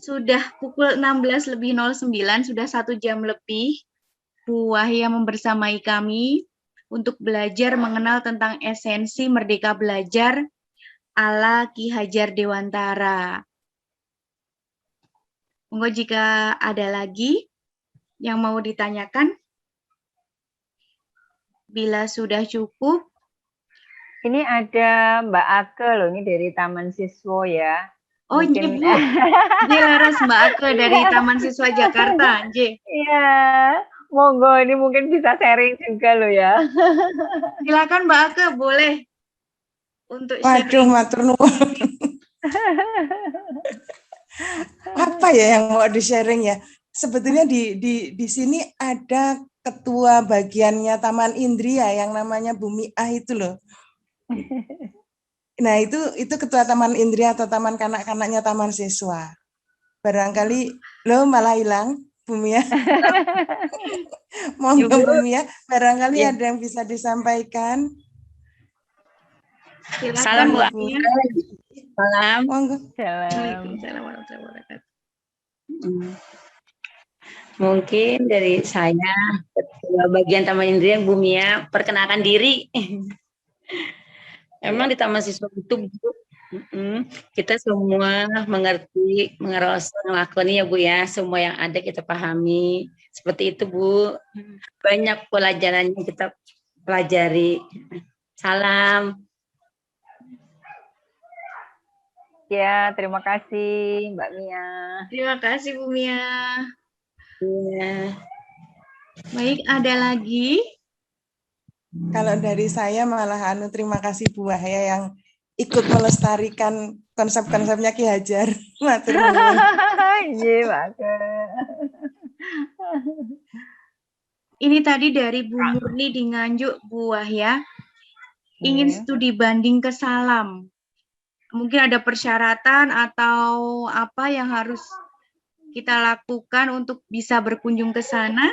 sudah pukul 16:09, sudah 1 jam lebih. Bu Wahya membersamai kami untuk belajar mengenal tentang esensi Merdeka Belajar ala Ki Hajar Dewantara. Monggo jika ada lagi yang mau ditanyakan. Bila sudah cukup. Ini ada Mbak Ake loh, ini dari Taman Siswa ya. Oh, Mungkin... Bu. Dia laras Mbak Ake dari Taman Siswa Jakarta. Iya, monggo ini mungkin bisa sharing juga loh ya. Silakan Mbak Ake, boleh. Untuk waduh, matur nuwun. Apa ya yang mau di-sharing ya? Sebetulnya di sini ada ketua bagiannya Taman Indria yang namanya Bu Mi'ah itu loh. Nah, itu ketua Taman Indria atau taman kanak-kanaknya Taman Siswa. Barangkali lo malah hilang, Bu Mi'ah. Monggo Bu Mi'ah, barangkali ada yang bisa disampaikan. Silakan, Salam Bu. Salam. Monggo. Waalaikumsalam warahmatullahi wabarakatuh. Mungkin dari saya, ketua bagian Taman Indria, Bu Mia, perkenalkan diri. Emang di Taman Siswa itu, Bu, kita semua mengerti, mengeros, ngelakoni ya Bu ya, semua yang ada kita pahami. Seperti itu Bu, banyak pelajaran yang kita pelajari. Salam. Ya, terima kasih Mbak Mia. Terima kasih Bu Mia. Ya. Baik, ada lagi? Kalau dari saya malah terima kasih Bu Wahya yang ikut melestarikan konsep-konsepnya Ki Hajar. Matur nuwun. Iya, Mbak Ake. Ini tadi dari Bu Murni di Nganjuk, Bu Wahya. Ingin studi banding ke Salam. Mungkin ada persyaratan atau apa yang harus kita lakukan untuk bisa berkunjung ke sana?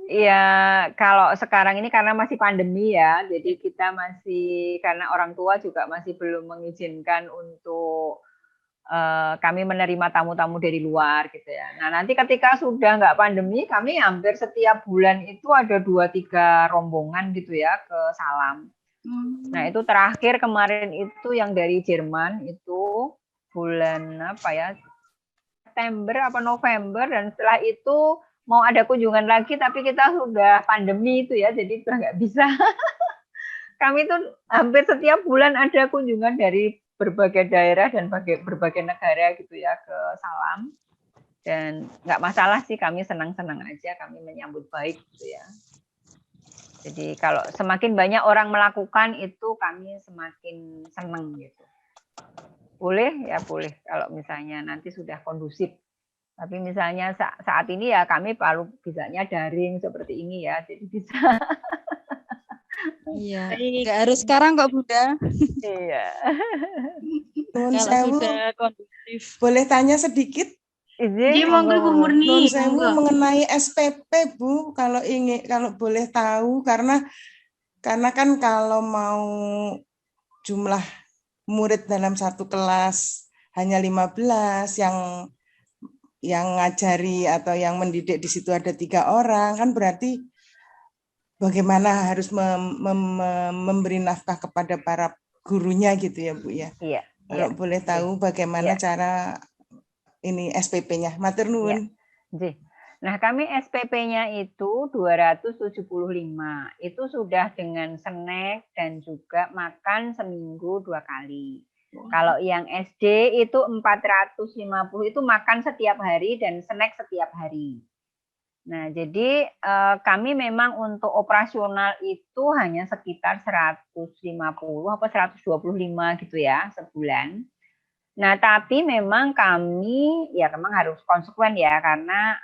Ya, kalau sekarang ini karena masih pandemi ya, jadi kita masih, karena orang tua juga masih belum mengizinkan untuk kami menerima tamu-tamu dari luar gitu ya. Nah, nanti ketika sudah nggak pandemi, kami hampir setiap bulan itu ada 2-3 rombongan gitu ya ke Salam. Nah, itu terakhir kemarin itu yang dari Jerman itu bulan apa ya, September apa November, dan setelah itu mau ada kunjungan lagi tapi kita sudah pandemi itu ya, jadi sudah nggak bisa. Kami itu hampir setiap bulan ada kunjungan dari berbagai daerah dan berbagai negara gitu ya ke Salam, dan nggak masalah sih, kami senang-senang aja, kami menyambut baik gitu ya. Jadi kalau semakin banyak orang melakukan itu kami semakin senang gitu. Boleh ya boleh kalau misalnya nanti sudah kondusif. Tapi misalnya saat ini ya kami perlu bisanya daring seperti ini ya, jadi bisa. Iya, nggak harus sekarang kok Bunda. Iya. Kalau sudah kondusif. Boleh tanya sedikit? Jadi monggo Bu Murni. Mengenai SPP Bu, kalau boleh tahu, karena Karena kan kalau mau jumlah murid dalam satu kelas hanya 15, yang ngajari atau yang mendidik di situ ada 3 orang, kan berarti bagaimana harus memberi nafkah kepada para gurunya gitu ya Bu ya. Iya. Kalau boleh tahu bagaimana cara ini SPP-nya. Matur nuwun. Nah, kami SPP-nya itu 275. Itu sudah dengan snack dan juga makan seminggu 2 kali. Kalau yang SD itu 450, itu makan setiap hari dan snack setiap hari. Nah, jadi kami memang untuk operasional itu hanya sekitar 150 apa 125 gitu ya sebulan. Nah, tapi memang kami ya memang harus konsekuen ya, karena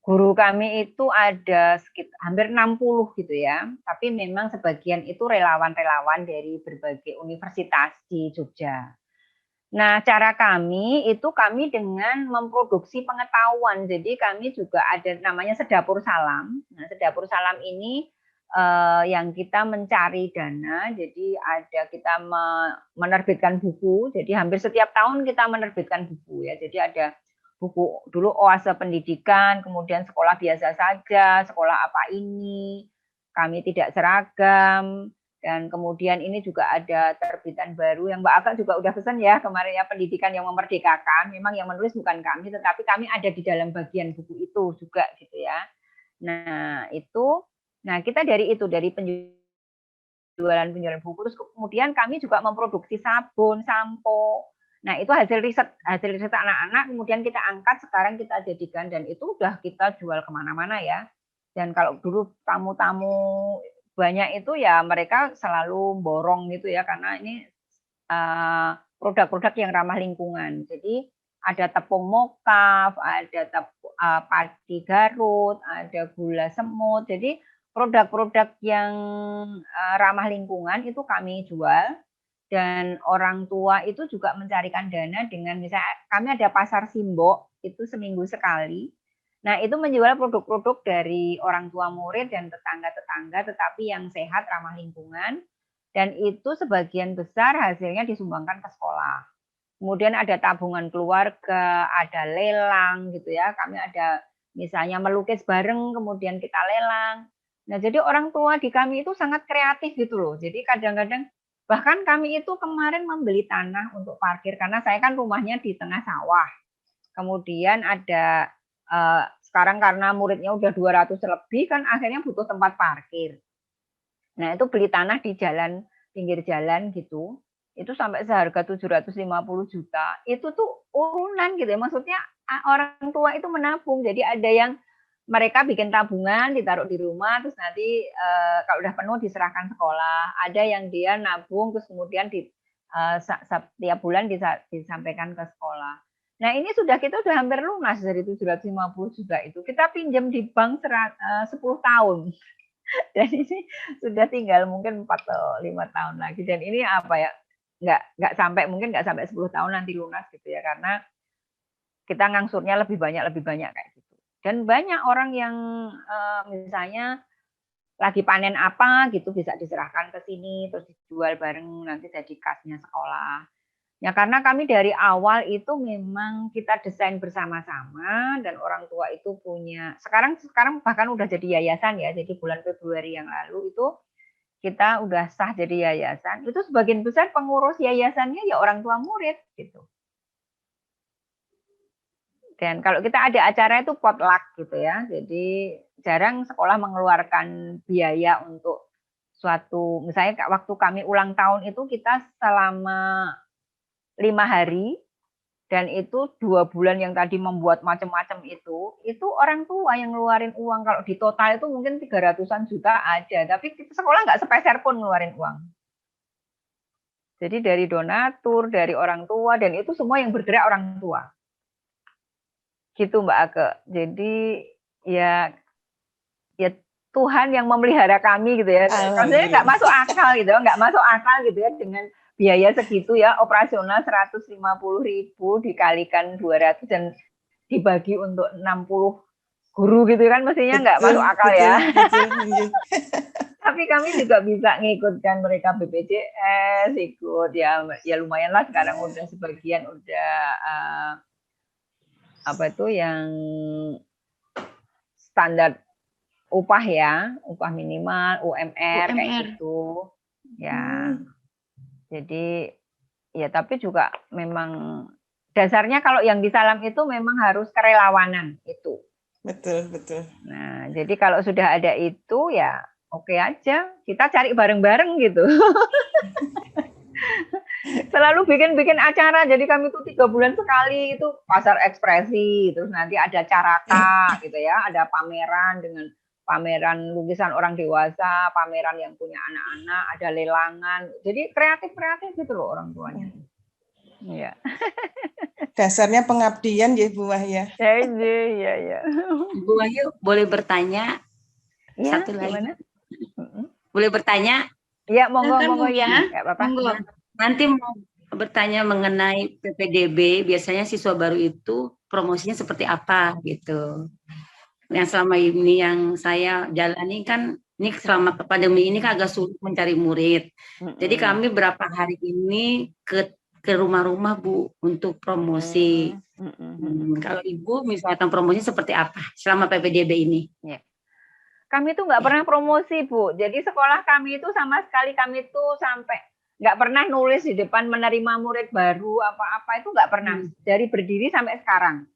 guru kami itu ada sekitar hampir 60 gitu ya. Tapi memang sebagian itu relawan-relawan dari berbagai universitas di Jogja. Nah, cara kami itu kami dengan memproduksi pengetahuan. Jadi kami juga ada namanya Sedapur Salam. Nah, Sedapur Salam ini yang kita mencari dana, jadi ada kita menerbitkan buku, jadi hampir setiap tahun kita menerbitkan buku ya, jadi ada buku dulu Oase Pendidikan, kemudian Sekolah Biasa Saja, Sekolah Apa Ini, Kami Tidak Seragam, dan kemudian ini juga ada terbitan baru yang Mbak Aga juga udah pesan ya kemarin ya, Pendidikan yang Memerdekakan. Memang yang menulis bukan kami, tetapi kami ada di dalam bagian buku itu juga gitu ya. Nah itu. Nah, kita dari penjualan buku, terus kemudian kami juga memproduksi sabun, sampo. Nah, itu hasil riset anak-anak, kemudian kita angkat, sekarang kita jadikan, dan itu udah kita jual kemana-mana ya. Dan kalau dulu tamu-tamu banyak itu ya mereka selalu borong gitu ya, karena ini produk-produk yang ramah lingkungan. Jadi ada tepung mokaf, ada padi Garut, ada gula semut. Jadi produk-produk yang ramah lingkungan itu kami jual, dan orang tua itu juga mencarikan dana dengan misalnya kami ada pasar Simbok itu seminggu sekali. Nah, itu menjual produk-produk dari orang tua murid dan tetangga-tetangga, tetapi yang sehat, ramah lingkungan, dan itu sebagian besar hasilnya disumbangkan ke sekolah. Kemudian ada tabungan keluarga, ada lelang gitu ya. Kami ada misalnya melukis bareng, kemudian kita lelang. Nah, jadi orang tua di kami itu sangat kreatif gitu loh. Jadi kadang-kadang bahkan kami itu kemarin membeli tanah untuk parkir karena saya kan rumahnya di tengah sawah. Kemudian ada sekarang karena muridnya udah 200 lebih kan akhirnya butuh tempat parkir. Nah, itu beli tanah di jalan, pinggir jalan gitu. Itu sampai seharga 750 juta. Itu tuh urunan gitu ya. Maksudnya orang tua itu menabung. Jadi ada yang mereka bikin tabungan, ditaruh di rumah, terus nanti kalau udah penuh diserahkan sekolah. Ada yang dia nabung, terus kemudian setiap bulan disampaikan ke sekolah. Nah, ini kita udah hampir lunas dari 750 juta itu. Kita pinjam di bank 10 tahun. Dan ini sudah tinggal mungkin 4 atau 5 tahun lagi. Dan ini apa ya, nggak sampai 10 tahun nanti lunas gitu ya, karena kita ngangsurnya lebih banyak kayak gitu. Dan banyak orang yang misalnya lagi panen apa gitu bisa diserahkan ke sini terus dijual bareng nanti jadi kasnya sekolah. Ya karena kami dari awal itu memang kita desain bersama-sama dan orang tua itu punya. Sekarang bahkan udah jadi yayasan ya. Jadi bulan Februari yang lalu itu kita udah sah jadi yayasan. Itu sebagian besar pengurus yayasannya ya orang tua murid gitu. Dan kalau kita ada acara itu potluck gitu ya. Jadi jarang sekolah mengeluarkan biaya untuk suatu, misalnya waktu kami ulang tahun itu kita selama 5 hari, dan itu 2 bulan yang tadi membuat macam-macam itu orang tua yang ngeluarin uang. Kalau di total itu mungkin 300-an juta ada, tapi kita sekolah nggak sepeser pun ngeluarin uang. Jadi dari donatur, dari orang tua, dan itu semua yang bergerak orang tua. Gitu Mbak Ake. Jadi ya Tuhan yang memelihara kami gitu ya. Maksudnya nggak masuk akal gitu ya dengan biaya segitu ya, operasional 150.000 dikalikan 200 dan dibagi untuk 60 guru gitu kan, mestinya nggak masuk akal ya. Tapi kami juga bisa ngikutkan mereka BPJS, ikut ya lumayan lah sekarang udah sebagian udah apa itu yang standar upah ya, upah minimal, UMR kayak UMR. gitu. Ya. Jadi ya tapi juga memang dasarnya kalau yang di Salam itu memang harus kerelawanan itu. Betul, betul. Nah, jadi kalau sudah ada itu ya oke aja, kita cari bareng-bareng gitu. Selalu bikin acara, jadi kami tuh 3 bulan sekali itu pasar ekspresi, terus nanti ada caraka gitu ya, ada pameran dengan pameran lukisan orang dewasa, pameran yang punya anak-anak, ada lelangan, jadi kreatif gitu loh orang tuanya. Iya. Dasarnya pengabdian ya Bu Wahya. Iya. Bu Wahyu boleh bertanya? Ya, Satu lagi. gimana? Boleh bertanya? Iya, monggo ya. Enggak apa-apa. Monggo. Nanti mau bertanya mengenai PPDB, biasanya siswa baru itu promosinya seperti apa gitu. Yang selama ini yang saya jalani kan, ini selama pandemi ini kan agak sulit mencari murid. Jadi kami berapa hari ini ke rumah-rumah Bu untuk promosi. Kalau Ibu misalkan promosinya seperti apa selama PPDB ini? Ya. Kami tuh nggak pernah promosi Bu. Jadi sekolah kami itu sama sekali kami tuh sampai nggak pernah nulis di depan menerima murid baru apa-apa itu nggak pernah dari berdiri sampai sekarang.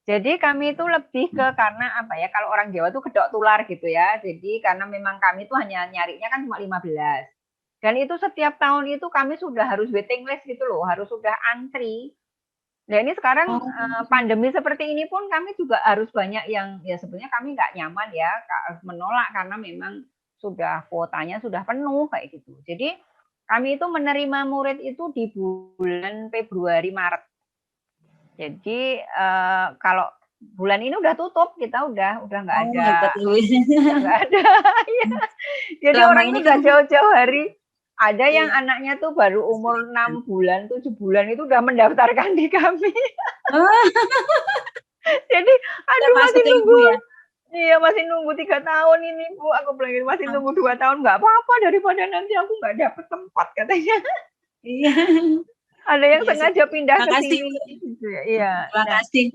Jadi kami itu lebih ke karena apa ya kalau orang Jawa tuh kedok tular gitu ya. Jadi karena memang kami tuh hanya nyarinya kan cuma 15. Dan itu setiap tahun itu kami sudah harus waiting list gitu loh, harus sudah antri. Nah ini sekarang pandemi seperti ini pun kami juga harus banyak yang ya sebenarnya kami nggak nyaman ya menolak karena memang sudah kuotanya sudah penuh kayak gitu. Jadi kami itu menerima murid itu di bulan Februari Maret. Jadi kalau bulan ini udah tutup, kita udah nggak ada, nggak ada. Ya. Jadi selama orang ini itu udah kan jauh-jauh hari. Ada yang anaknya tuh baru umur 6 bulan, 7 bulan itu udah mendaftarkan di kami. Jadi, aduh masih nunggu. Ya? Iya masih nunggu 3 tahun ini Bu. Aku bilang masih nunggu 2 tahun nggak apa-apa daripada nanti aku nggak dapet tempat katanya. Iya. Ada yang sengaja pindah ke sini. Iya. Terima kasih.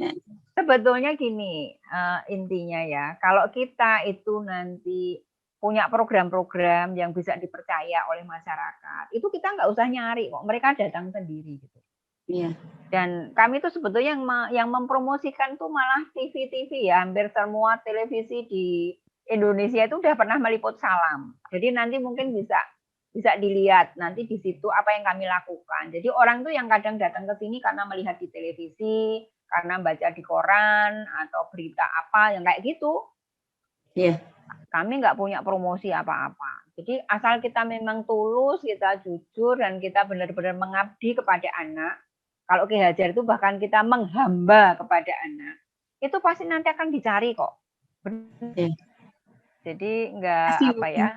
Sebetulnya gini intinya ya, kalau kita itu nanti punya program-program yang bisa dipercaya oleh masyarakat, itu kita nggak usah nyari kok, mereka datang sendiri gitu. Iya. Dan kami itu sebetulnya yang mempromosikan tuh malah TV-TV ya, hampir semua televisi di Indonesia itu udah pernah meliput Salam. Jadi nanti mungkin bisa dilihat nanti di situ apa yang kami lakukan. Jadi orang tuh yang kadang datang ke sini karena melihat di televisi, karena baca di koran atau berita apa yang kayak gitu. Iya. Kami nggak punya promosi apa-apa. Jadi asal kita memang tulus, kita jujur, dan kita benar-benar mengabdi kepada anak. Kalau Ki Hajar itu bahkan kita menghamba kepada anak. Itu pasti nanti akan dicari kok. Jadi nggak apa ya.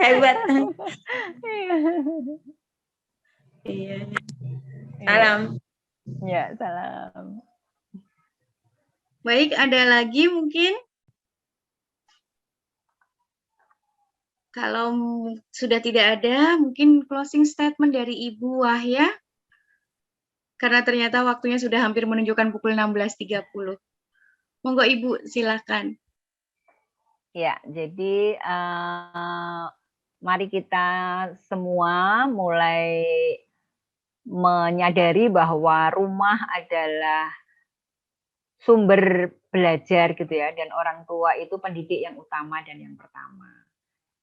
Hebat. Iya. Salam. Ya, salam. Baik, ada lagi mungkin? Kalau sudah tidak ada, mungkin closing statement dari Ibu Wahya. Karena ternyata waktunya sudah hampir menunjukkan pukul 16.30. Monggo Ibu, silakan. Ya, jadi mari kita semua mulai menyadari bahwa rumah adalah sumber belajar gitu ya, dan orang tua itu pendidik yang utama dan yang pertama.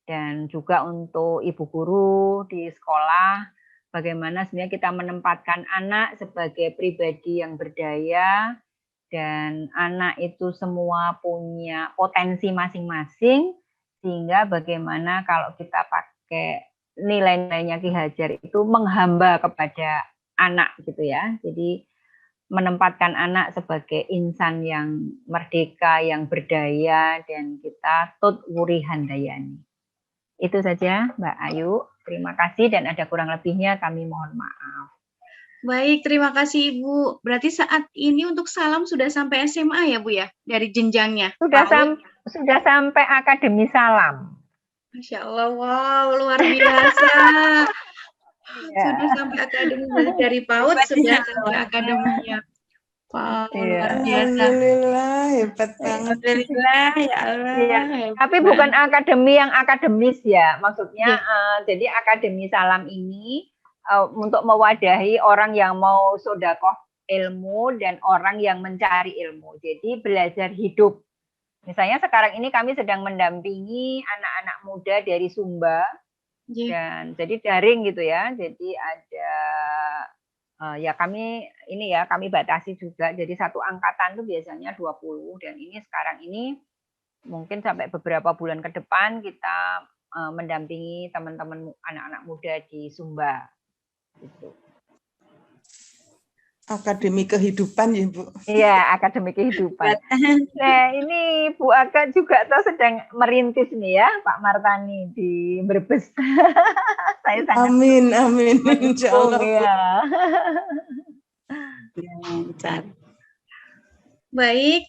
Dan juga untuk ibu guru di sekolah, bagaimana sebenarnya kita menempatkan anak sebagai pribadi yang berdaya, dan anak itu semua punya potensi masing-masing, sehingga bagaimana kalau kita pakai nilai-nilainya Ki Hajar itu menghamba kepada anak gitu ya. Jadi menempatkan anak sebagai insan yang merdeka, yang berdaya, dan kita tut wuri handayani. Itu saja Mbak Ayu. Terima kasih, dan ada kurang lebihnya kami mohon maaf. Baik, terima kasih Ibu. Berarti saat ini untuk Salam sudah sampai SMA ya Bu ya? Dari jenjangnya? sudah sampai Akademi Salam. Masya Allah, wow, luar biasa. Ya. Sudah sampai akademi dari PAUD, sudah sampai akademinya. Wow, luar biasa. Alhamdulillah, hebat banget. Alhamdulillah, ya Allah. Ya, hebat. tapi bukan akademi yang akademis ya, maksudnya Ya. jadi Akademi Salam ini untuk mewadahi orang yang mau sodakoh ilmu dan orang yang mencari ilmu. Jadi belajar hidup. Misalnya sekarang ini kami sedang mendampingi anak-anak muda dari Sumba, Ya. dan jadi daring gitu ya. Jadi ada ya kami batasi juga. Jadi satu angkatan itu biasanya 20, dan ini sekarang ini mungkin sampai beberapa bulan ke depan kita mendampingi teman-teman anak-anak muda di Sumba. Gitu. Akademi kehidupan ya, Bu. Iya, akademi kehidupan. Nah, ini Bu Aga juga sedang merintis nih ya, Pak Martani di Brebes. Saya sangat Amin, amin, insya Allah. ya. Baik,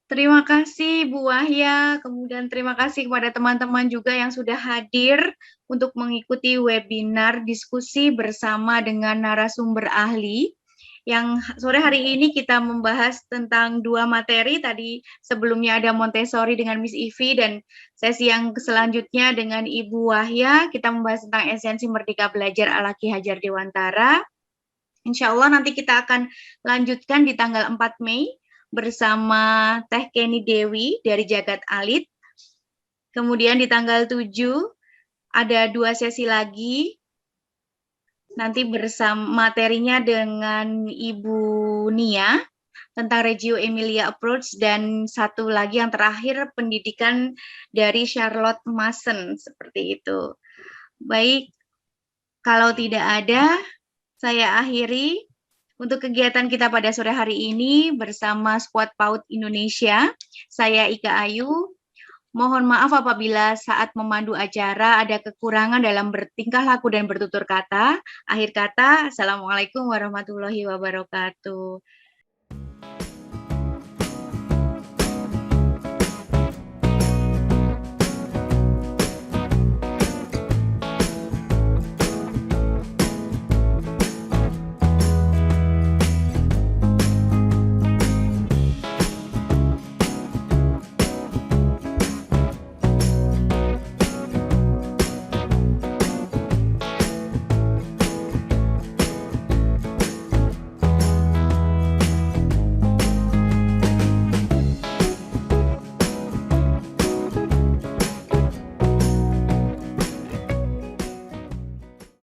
terima kasih Bu Wahya, kemudian terima kasih kepada teman-teman juga yang sudah hadir untuk mengikuti webinar diskusi bersama dengan narasumber ahli. Yang sore hari ini kita membahas tentang 2 materi, tadi sebelumnya ada Montessori dengan Miss Ivi, dan sesi yang selanjutnya dengan Ibu Wahya, kita membahas tentang esensi Merdeka Belajar ala Ki Hajar Dewantara. Insya Allah nanti kita akan lanjutkan di tanggal 4 Mei bersama Teh Kenny Dewi dari Jagat Alit. Kemudian di tanggal 7 ada 2 sesi lagi, nanti bersama materinya dengan Ibu Nia tentang Reggio Emilia Approach, dan satu lagi yang terakhir pendidikan dari Charlotte Mason, seperti itu. Baik, kalau tidak ada, saya akhiri untuk kegiatan kita pada sore hari ini bersama Squad PAUD Indonesia. Saya Ika Ayu. Mohon maaf apabila saat memandu acara ada kekurangan dalam bertingkah laku dan bertutur kata. Akhir kata, Assalamualaikum warahmatullahi wabarakatuh.